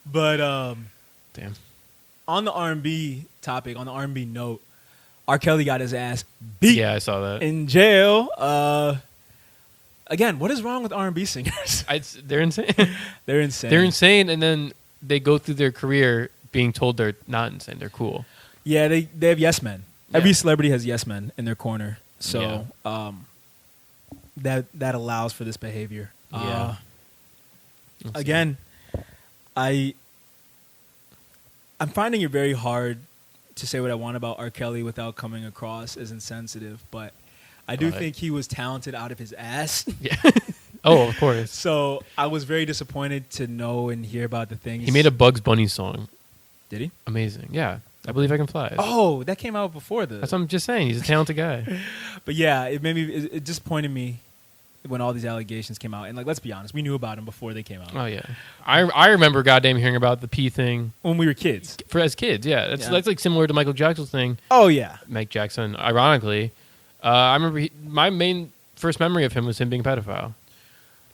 But damn. On the R&B topic, on the R&B note, R. Kelly got his ass beat. Yeah, I saw that. In jail. Again, what is wrong with R&B singers? They're insane. They're insane. They're insane, and then they go through their career being told they're not insane. They're cool. Yeah, they have yes men. Yeah. Every celebrity has yes men in their corner. So that allows for this behavior. Yeah. Again, I'm finding it very hard to say what I want about R. Kelly without coming across as insensitive, but I do think he was talented out of his ass. Yeah. Oh, of course. So I was very disappointed to know and hear about the things. He made a Bugs Bunny song. Did he? Amazing. Yeah. I Believe I Can Fly. Oh, that came out before That's what I'm just saying. He's a talented guy. But yeah, it disappointed me when all these allegations came out. And like, let's be honest, we knew about them before they came out. Oh yeah. I remember goddamn hearing about the P thing when we were kids. As kids, yeah. That's like similar to Michael Jackson's thing. Oh yeah. Mike Jackson, ironically. I remember my main first memory of him was him being a pedophile.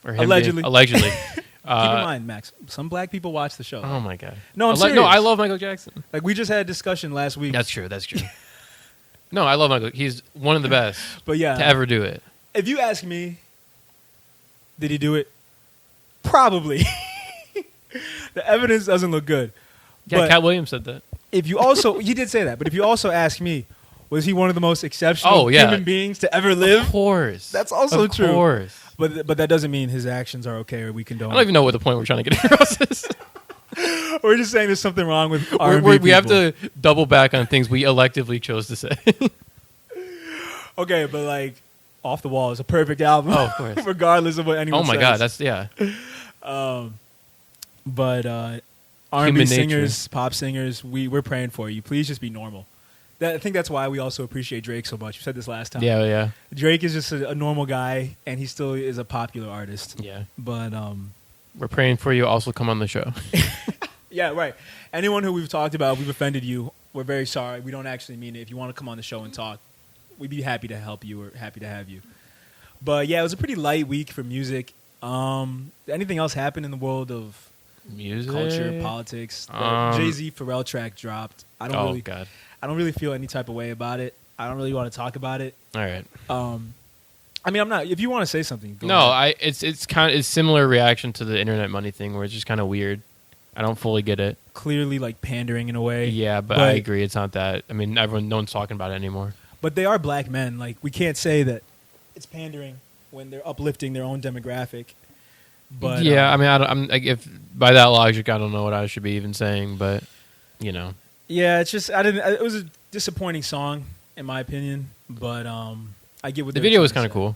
Or him allegedly. Allegedly. Keep in mind, Max, some black people watch the show. Oh my God. No, I'm serious. No, I love Michael Jackson. Like, we just had a discussion last week. That's true. No, I love Michael. He's one of the best but yeah, to ever do it. If you ask me, did he do it? Probably. The evidence doesn't look good. Yeah, but Cat Williams said that. If you also, he did say that, but if you also ask me, was he one of the most exceptional human beings to ever live? Of course. That's also true. Of course. But that doesn't mean his actions are okay or we condone. I don't even know what the point we're trying to get across is. We're just saying there's something wrong with R&B we have to double back on things we electively chose to say. Okay, but like, Off the Wall is a perfect album. Oh, of course. Regardless of what anyone says. Oh my God, that's, yeah. But R&B singers, pop singers, we're praying for you. Please just be normal. I think that's why we also appreciate Drake so much. You said this last time. Yeah. Drake is just a normal guy, and he still is a popular artist. Yeah. But we're praying for you. Also, come on the show. Yeah, right. Anyone who we've talked about, we've offended you. We're very sorry. We don't actually mean it. If you want to come on the show and talk, we'd be happy to help you or happy to have you. But yeah, it was a pretty light week for music. Anything else happen in the world of music, culture, politics? The Jay-Z Pharrell track dropped. I don't really feel any type of way about it. I don't really want to talk about it. All right. I mean, I'm not. If you want to say something, go ahead. It's similar reaction to the internet money thing, where it's just kind of weird. I don't fully get it. Clearly, like pandering in a way. Yeah, but I agree. It's not that. I mean, no one's talking about it anymore. But they are black men. Like, we can't say that it's pandering when they're uplifting their own demographic. But yeah, I mean, I'm like, if by that logic, I don't know what I should be even saying, but you know. Yeah, it's just it was a disappointing song in my opinion, but I get what the video was kind of cool.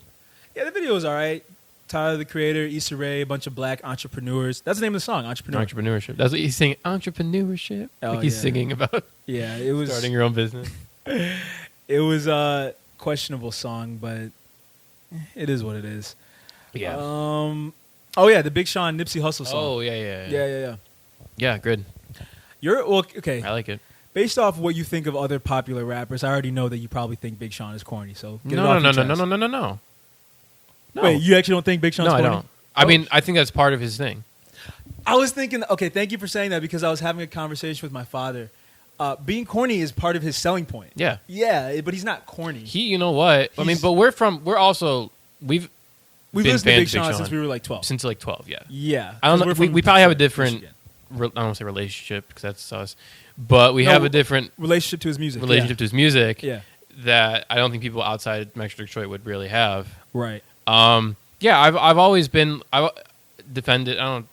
Yeah, the video was all right. Tyler, the Creator, Issa Rae, a bunch of black entrepreneurs. That's the name of the song, Entrepreneurship. That's what he's saying. Entrepreneurship. Oh, like he's singing about. Yeah, it was starting your own business. It was a questionable song, but it is what it is. Yeah. Oh yeah, the Big Sean Nipsey Hussle song. Oh yeah. Yeah, good. Okay. I like it. Based off what you think of other popular rappers, I already know that you probably think Big Sean is corny. So No. Wait, you actually don't think Big Sean's corny? No, I don't. I mean, I think that's part of his thing. I was thinking, okay, thank you for saying that because I was having a conversation with my father. Being corny is part of his selling point. Yeah. Yeah, but he's not corny. You know what? I mean, but we've listened to Big Sean since we were like 12. Since like 12, yeah. Yeah. I don't know. We probably have a different, I don't want to say relationship because that's us, but we have a different relationship to his music. To his music. Yeah. That I don't think people outside Metro Detroit would really have. Right. Yeah, I've always been I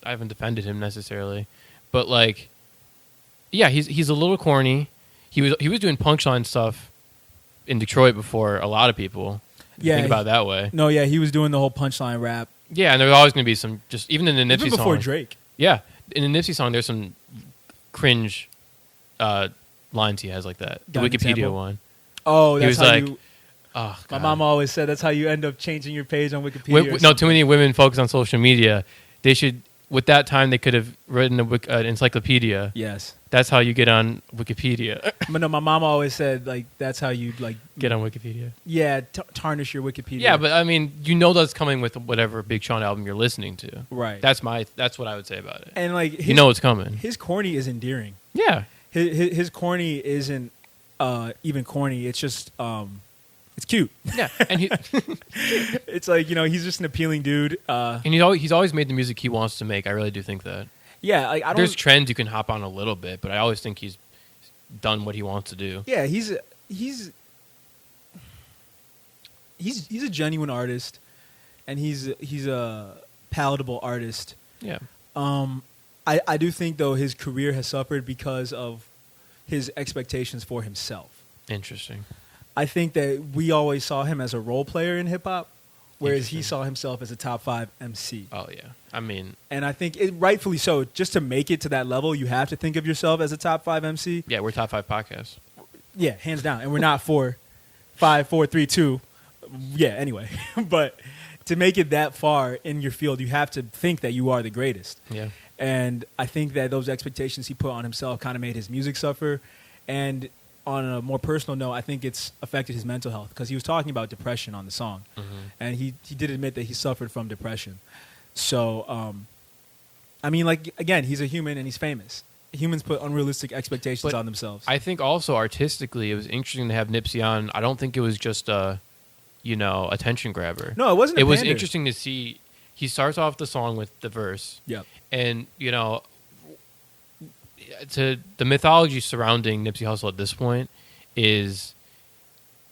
haven't defended him necessarily, but like, yeah, he's a little corny. He was doing punchline stuff in Detroit before a lot of people. Yeah, think about it that way. No, yeah, he was doing the whole punchline rap. Yeah, and there's always going to be some just even in the Nipsey song. Before Drake. Yeah, in the Nipsey song, there's some cringe lines he has like that. The Wikipedia one. Oh, that's how you. Oh, my mom always said that's how you end up changing your page on Wikipedia. Too many women focus on social media. They should with that time, they could have written an encyclopedia. Yes. That's how you get on Wikipedia. But no, my mom always said, like, that's how you, like... Get on Wikipedia. Yeah, tarnish your Wikipedia. Yeah, but, I mean, that's coming with whatever Big Sean album you're listening to. Right. That's what I would say about it. And, like... it's coming. His corny is endearing. Yeah. His corny isn't even corny. It's just... it's cute. Yeah, and it's like, he's just an appealing dude. And he's always made the music he wants to make. I really do think that. Yeah, like, there's trends you can hop on a little bit, but I always think he's done what he wants to do. Yeah, he's a genuine artist, and he's a palatable artist. Yeah. I do think though his career has suffered because of his expectations for himself. Interesting. I think that we always saw him as a role player in hip hop, whereas he saw himself as a top 5 MC. Oh yeah, I mean, and I think rightfully so. Just to make it to that level, you have to think of yourself as a top 5 MC. Yeah, we're top 5 podcasts. Yeah, hands down, and we're not 4, 5, 4, 3, 2. Yeah, anyway, but to make it that far in your field, you have to think that you are the greatest. Yeah, and I think that those expectations he put on himself kind of made his music suffer, and on a more personal note, I think it's affected his mental health because he was talking about depression on the song, and he did admit that he suffered from depression. So, I mean, like, again, he's a human and he's famous. Humans put unrealistic expectations on themselves. I think also artistically, it was interesting to have Nipsey on. I don't think it was just a, attention grabber. No, it wasn't. It was interesting to see. He starts off the song with the verse. Yep. And to the mythology surrounding Nipsey Hussle at this point is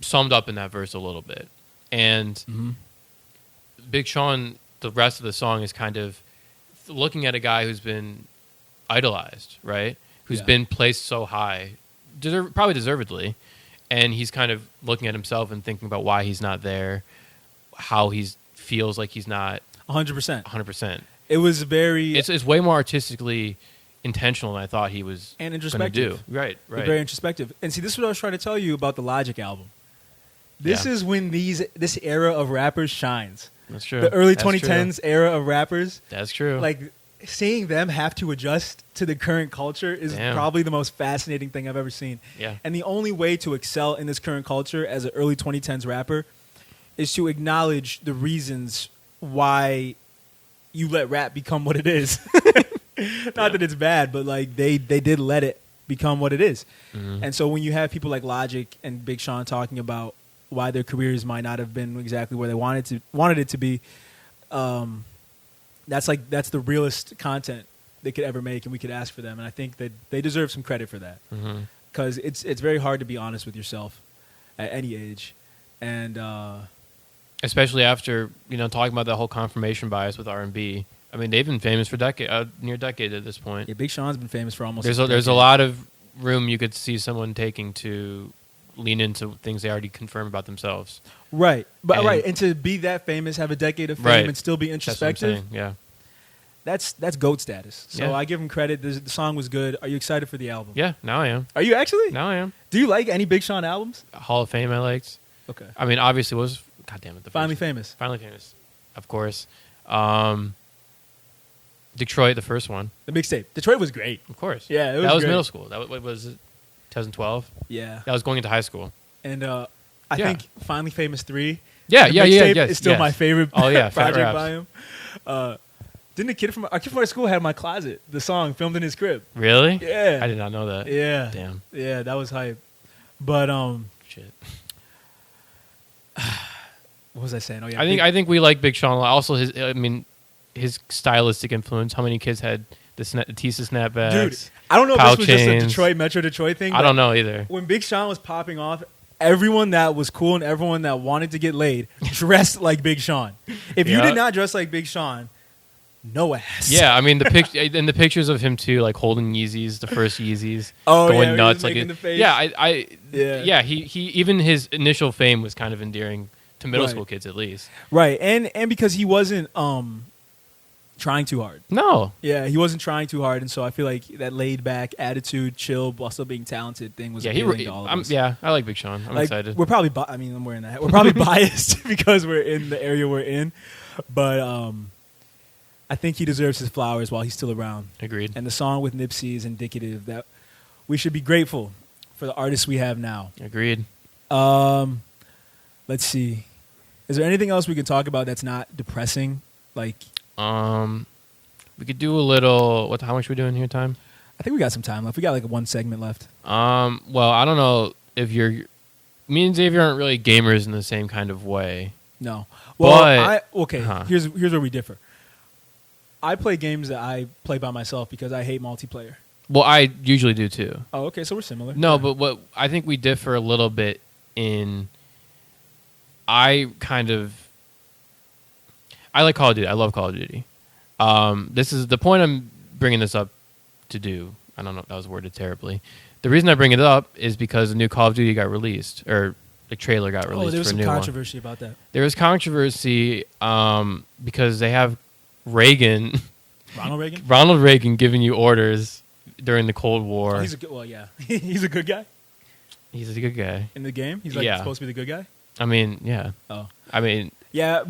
summed up in that verse a little bit. And Big Sean, the rest of the song is kind of looking at a guy who's been idolized, right? Who's been placed so high, probably deservedly. And he's kind of looking at himself and thinking about why he's not there, how he feels like he's not 100%. 100%. It was very... It's way more artistically intentional than I thought he was and introspective. Do. Right. Very introspective. And see, this is what I was trying to tell you about the Logic album. This is when this era of rappers shines. That's true. The early 2010s era of rappers. That's true. Like, seeing them have to adjust to the current culture is probably the most fascinating thing I've ever seen. Yeah. And the only way to excel in this current culture as an early 2010s rapper is to acknowledge the reasons why you let rap become what it is. Not that it's bad, but like they did let it become what it is. And so when you have people like Logic and Big Sean talking about why their careers might not have been exactly where they wanted it to be, that's the realest content they could ever make, and we could ask for them. And I think that they deserve some credit for that, because it's very hard to be honest with yourself at any age, and especially after talking about that whole confirmation bias with R&B. I mean, they've been famous for near a decade at this point. Yeah, Big Sean's been famous for almost. There's a lot of room you could see someone taking to lean into things they already confirm about themselves. Right, and to be that famous, have a decade of fame, and still be introspective. That's that's GOAT status. So I give him credit. The song was good. Are you excited for the album? Yeah, now I am. Are you actually? Now I am. Do you like any Big Sean albums? Hall of Fame I liked. Okay. I mean, obviously, was Finally Famous. Finally Famous, of course. Detroit, the first one. The mixtape. Detroit was great. Of course. Yeah, that was great. Middle school. That was 2012. Yeah. That was going into high school. And I think Finally Famous 3. Yeah. It's still my favorite project Fat by him. Didn't a kid from our school had My Closet, the song filmed in his crib. Really? Yeah. I did not know that. Yeah. Damn. Yeah, that was hype. But shit. What was I saying? Oh yeah. I think we like Big Sean. Also his stylistic influence. How many kids had the Tisa snapbacks? Dude, I don't know if this was just a Metro Detroit thing. I don't know either. When Big Sean was popping off, everyone that was cool and everyone that wanted to get laid dressed like Big Sean. If you did not dress like Big Sean, no ass. Yeah, I mean the pictures of him too, like holding Yeezys, the first Yeezys, going nuts, like the face. Yeah, he even his initial fame was kind of endearing to middle school kids at least. Right, and because he wasn't trying too hard. No. Yeah, he wasn't trying too hard, and so I feel like that laid back attitude, chill, while still being talented thing was appealing to all of us. Yeah, I like Big Sean. I'm excited. We're probably, I'm wearing that. We're probably biased because we're in the area we're in, but I think he deserves his flowers while he's still around. Agreed. And the song with Nipsey is indicative that we should be grateful for the artists we have now. Agreed. Let's see. Is there anything else we can talk about that's not depressing? Like, we could do a little. How much are we doing here? Time? I think we got some time left. We got like one segment left. Well, I don't know if me and Xavier aren't really gamers in the same kind of way. No. Well, But, here's where we differ. I play games that I play by myself because I hate multiplayer. Well, I usually do too. Oh, okay, so we're similar. No, yeah. but what I think we differ a little bit in. I like Call of Duty. I love Call of Duty. This is the point I'm bringing this up to do. I don't know if that was worded terribly. The reason I bring it up is because the new Call of Duty got released, or the trailer got released. Oh, there was for a some new controversy about that. There was controversy because they have Reagan, Ronald Reagan, giving you orders during the Cold War. Oh, he's a good. Well, yeah, he's a good guy. He's a good guy In the game, he's like supposed to be the good guy. I mean, yeah. Oh, I mean, yeah.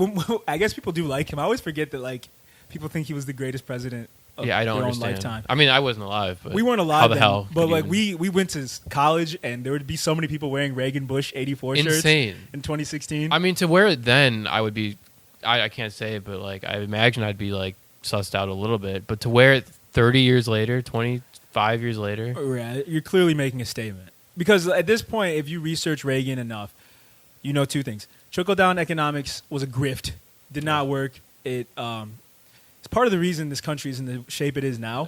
I guess people do like him. I always forget that like people think he was the greatest president of I don't their understand. own lifetime. I mean, I wasn't alive. But we weren't alive how the then, hell? but like we went to college and there would be so many people wearing Reagan Bush 84 shirts Insane. in 2016. I mean, to wear it then, I would be. I can't say it, but like I imagine I'd be like sussed out a little bit. But to wear it 30 years later, 25 years later, right, you're clearly making a statement. Because at this point, if you research Reagan enough, you know two things. Trickle-down economics was a grift. Did not work. It's part of the reason this country is in the shape it is now.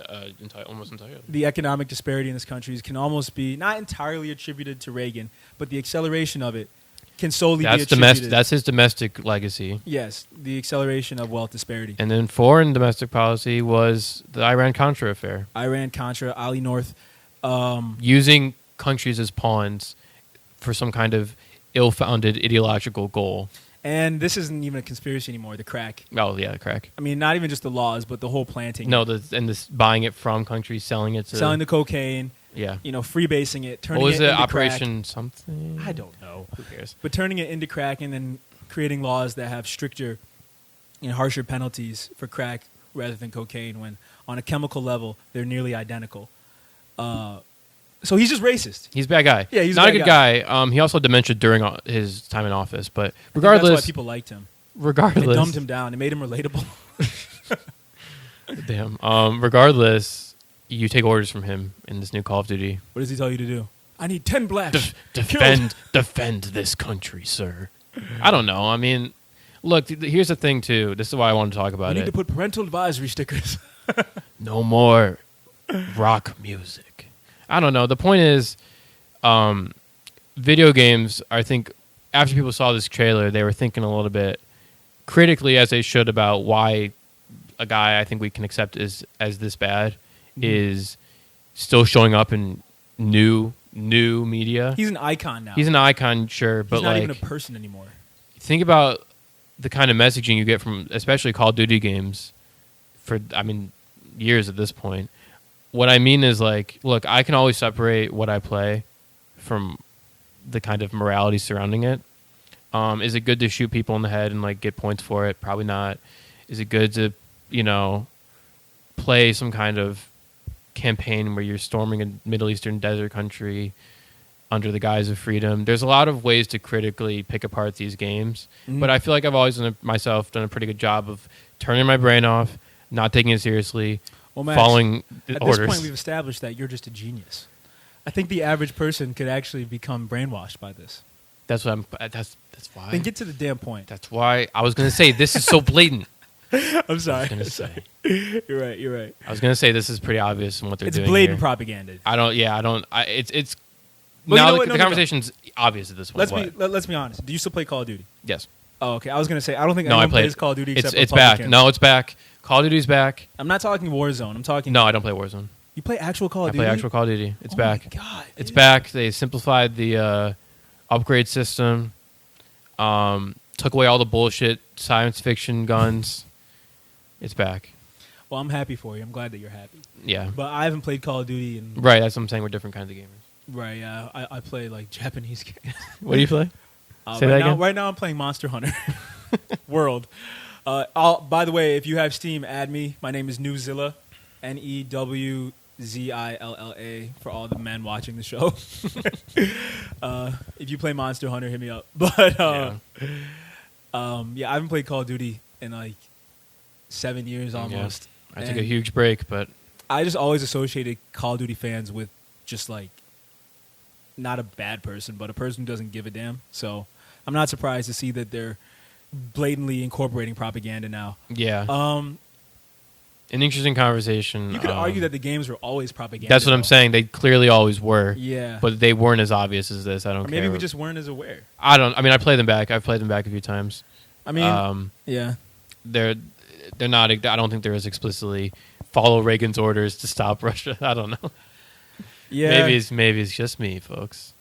Almost entirely. The economic disparity in this country can almost be not entirely attributed to Reagan, but the acceleration of it can solely be attributed. That's his domestic legacy. Yes, the acceleration of wealth disparity. And then foreign domestic policy was the Iran-Contra affair. Iran-Contra, Ali North. Using countries as pawns for some kind of ill-founded ideological goal. And this isn't even a conspiracy anymore, the crack. Oh, yeah, the crack. I mean, not even just the laws, but the whole planting. No, this buying it from countries, selling it to... Selling the cocaine. Yeah. Freebasing it, turning it into crack. What was it, Operation something? I don't know. Who cares? But turning it into crack and then creating laws that have stricter and harsher penalties for crack rather than cocaine when on a chemical level, they're nearly identical. So he's just racist. He's a bad guy. Yeah, he's not a good guy. He also had dementia during his time in office. But regardless, that's why people liked him. Regardless, they dumbed him down. It made him relatable. Damn. Regardless, you take orders from him in this new Call of Duty. What does he tell you to do? I need 10 blacks. Defend this country, sir. I don't know. I mean, look. Here's the thing, too. This is why I want to talk about it. We need to put parental advisory stickers. No more rock music. I don't know. The point is, video games, I think, after people saw this trailer, they were thinking a little bit critically, as they should, about why a guy I think we can accept as this bad is still showing up in new media. He's an icon now. He's an icon, sure, but he's not like, even a person anymore. Think about the kind of messaging you get from, especially Call of Duty games, for, years at this point. What I mean is, like, look, I can always separate what I play from the kind of morality surrounding it. Is it good to shoot people in the head and, like, get points for it? Probably not. Is it good to, play some kind of campaign where you're storming a Middle Eastern desert country under the guise of freedom? There's a lot of ways to critically pick apart these games. Mm-hmm. But I feel like I've always done a pretty good job of turning my brain off, not taking it seriously. Well, Max, following at orders. This point, we've established that you're just a genius. I think the average person could actually become brainwashed by this. That's what That's why. Then get to the damn point. That's why I was going to say this is so blatant. I'm sorry. I was gonna say. You're right. I was going to say this is pretty obvious in what they're doing. It's blatant propaganda. It's. Well, now the conversation's obvious at this point. Let's be honest. Do you still play Call of Duty? Yes. Oh, okay. I was going to say I don't think anyone plays Call of Duty except it's back. No, it's back. Call of Duty's back. I'm not talking Warzone. I'm talking. No, I don't play Warzone. You play actual Call of Duty? I play actual Call of Duty. It's back. Oh my God. It's back. They simplified the upgrade system. Took away all the bullshit science fiction guns. It's back. Well, I'm happy for you. I'm glad that you're happy. Yeah. But I haven't played Call of Duty Right, that's what I'm saying. We're different kinds of gamers. Right, yeah. I play like Japanese games. What do you play? Say that again? Right now I'm playing Monster Hunter World. By the way, if you have Steam, add me. My name is Newzilla, Newzilla, for all the men watching the show. If you play Monster Hunter, hit me up. But yeah, I haven't played Call of Duty in like 7 years almost. Yeah. I took a huge break, but I just always associated Call of Duty fans with just like not a bad person, but a person who doesn't give a damn. So I'm not surprised to see that they're blatantly incorporating propaganda now. Yeah. An interesting conversation. You could argue that the games were always propaganda. That's what I'm saying. They clearly always were. Yeah. But they weren't as obvious as this. I don't care. Maybe we just weren't as aware. I mean, I played them back. I've played them back a few times. I mean, yeah. They're not. I don't think they're as explicitly follow Reagan's orders to stop Russia. I don't know. Yeah. Maybe it's just me, folks.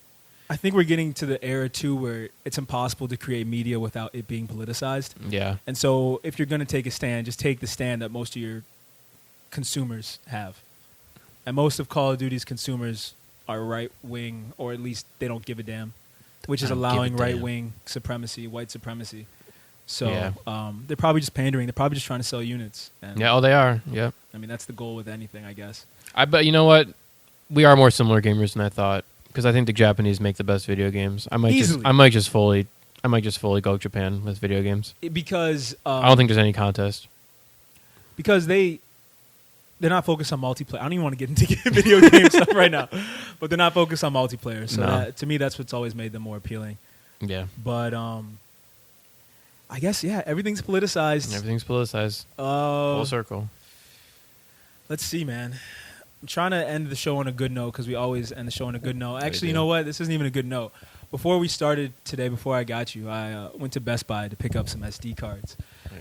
I think we're getting to the era, too, where it's impossible to create media without it being politicized. Yeah. And so if you're going to take a stand, just take the stand that most of your consumers have. And most of Call of Duty's consumers are right-wing, or at least they don't give a damn, which is allowing right-wing supremacy, white supremacy. So they're probably just pandering. They're probably just trying to sell units. And they are. Yeah. I mean, that's the goal with anything, I guess. I bet, you know what? We are more similar gamers than I thought, because I think the Japanese make the best video games. I might just fully go Japan with video games. Because I don't think there's any contest. Because they're not focused on multiplayer. I don't even want to get into video game stuff right now, but they're not focused on multiplayer. So to me, that's what's always made them more appealing. Yeah. But I guess everything's politicized. Everything's politicized. Full circle. Let's see, man. I'm trying to end the show on a good note because we always end the show on a good note. Actually, you know what? This isn't even a good note. Before we started today, before I got you, I went to Best Buy to pick up some SD cards.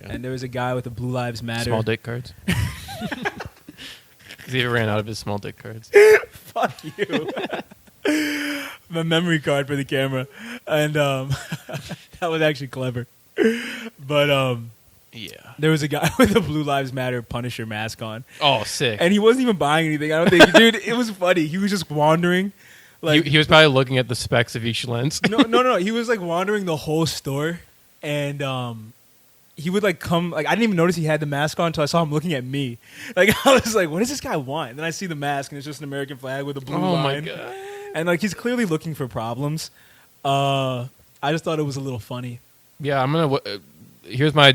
And there was a guy with a Blue Lives Matter. Small dick cards? He ran out of his small dick cards. Fuck you. My memory card for the camera. And that was actually clever. But there was a guy with a Blue Lives Matter Punisher mask on. Oh, sick. And he wasn't even buying anything. I don't think. Dude, it was funny. He was just wandering. Like he was probably looking at the specs of each lens. No. He was like wandering the whole store. And he would like come. Like I didn't even notice he had the mask on until I saw him looking at me. Like I was like, what does this guy want? And then I see the mask and it's just an American flag with a blue line. Oh, my God. And like he's clearly looking for problems. I just thought it was a little funny. Yeah, I'm going to... Here's my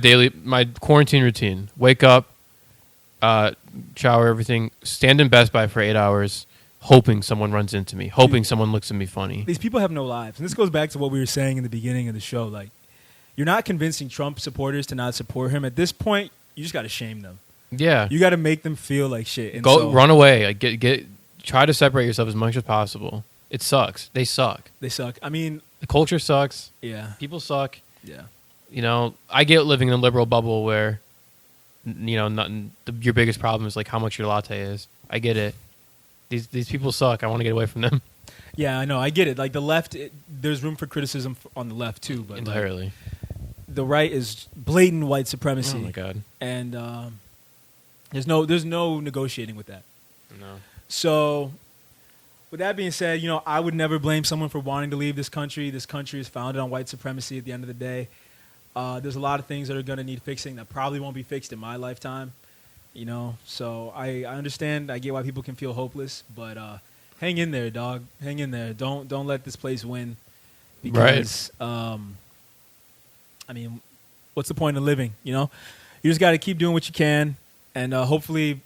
quarantine routine. Wake up, shower, everything, stand in Best Buy for 8 hours, hoping someone runs into me, hoping someone looks at me funny. These people have no lives. And this goes back to what we were saying in the beginning of the show. Like, you're not convincing Trump supporters to not support him. At this point, you just got to shame them. Yeah. You got to make them feel like shit. And run away. Like, try to separate yourself as much as possible. It sucks. They suck. I mean... The culture sucks. Yeah. People suck. Yeah. You know, I get living in a liberal bubble where, you know, your biggest problem is like how much your latte is. I get it. These people suck. I want to get away from them. Yeah, I know. I get it. Like the left, there's room for criticism on the left too, but entirely. Like, the right is blatant white supremacy. Oh my God. And there's no negotiating with that. No. So, with that being said, you know, I would never blame someone for wanting to leave this country. This country is founded on white supremacy at the end of the day. There's a lot of things that are going to need fixing that probably won't be fixed in my lifetime, you know. So I understand. I get why people can feel hopeless, but hang in there, dog. Hang in there. Don't let this place win, because I mean, what's the point of living? You know, you just got to keep doing what you can, and hopefully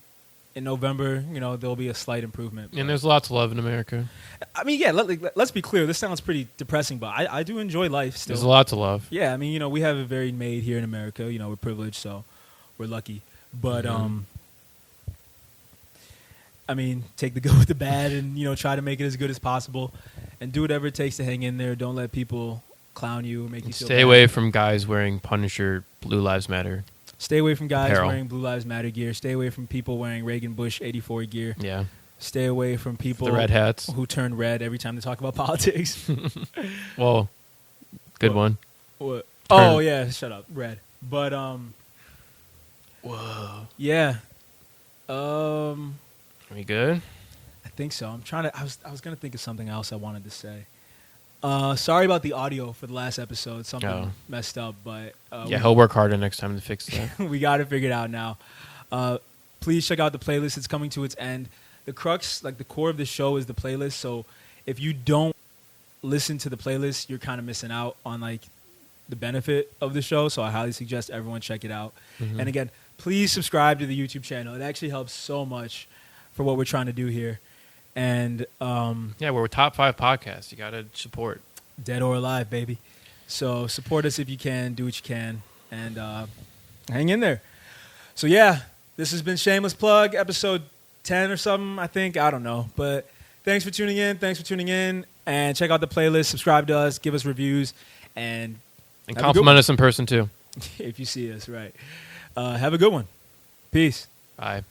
in November, you know, there'll be a slight improvement. And there's lots of love in America. I mean, yeah, let's be clear. This sounds pretty depressing, but I do enjoy life still. There's a lot to love. Yeah, I mean, you know, we have it very made here in America. You know, we're privileged, so we're lucky. But, I mean, take the good with the bad and, you know, try to make it as good as possible and do whatever it takes to hang in there. Don't let people clown you or make you feel Stay bad. away from guys wearing Punisher Blue Lives Matter. Stay away from guys apparel. wearing Blue Lives Matter gear. Stay away from people wearing Reagan Bush 84 gear. Yeah. Stay away from people the red hats who turn red every time they talk about politics. Well, good one. What? Oh yeah, shut up, red. But whoa. Yeah. Are we good? I think so. I'm trying to. I was gonna think of something else I wanted to say. Sorry about the audio for the last episode. Something messed up, but he'll work harder next time to fix that. We got it figured out now. Please check out the playlist. It's coming to its end. The crux, like the core of the show, is the playlist. So if you don't listen to the playlist, you're kind of missing out on like the benefit of the show. So I highly suggest everyone check it out. Mm-hmm. And again, please subscribe to the YouTube channel. It actually helps so much for what we're trying to do here. And we're a top 5 podcast. You got to support. Dead or alive, baby. So support us if you can. Do what you can. And hang in there. So yeah, this has been Shameless Plug, episode 10 or something, I think. I don't know. But thanks for tuning in. And check out the playlist. Subscribe to us. Give us reviews. And compliment us in person, too. If you see us, right. Have a good one. Peace. Bye.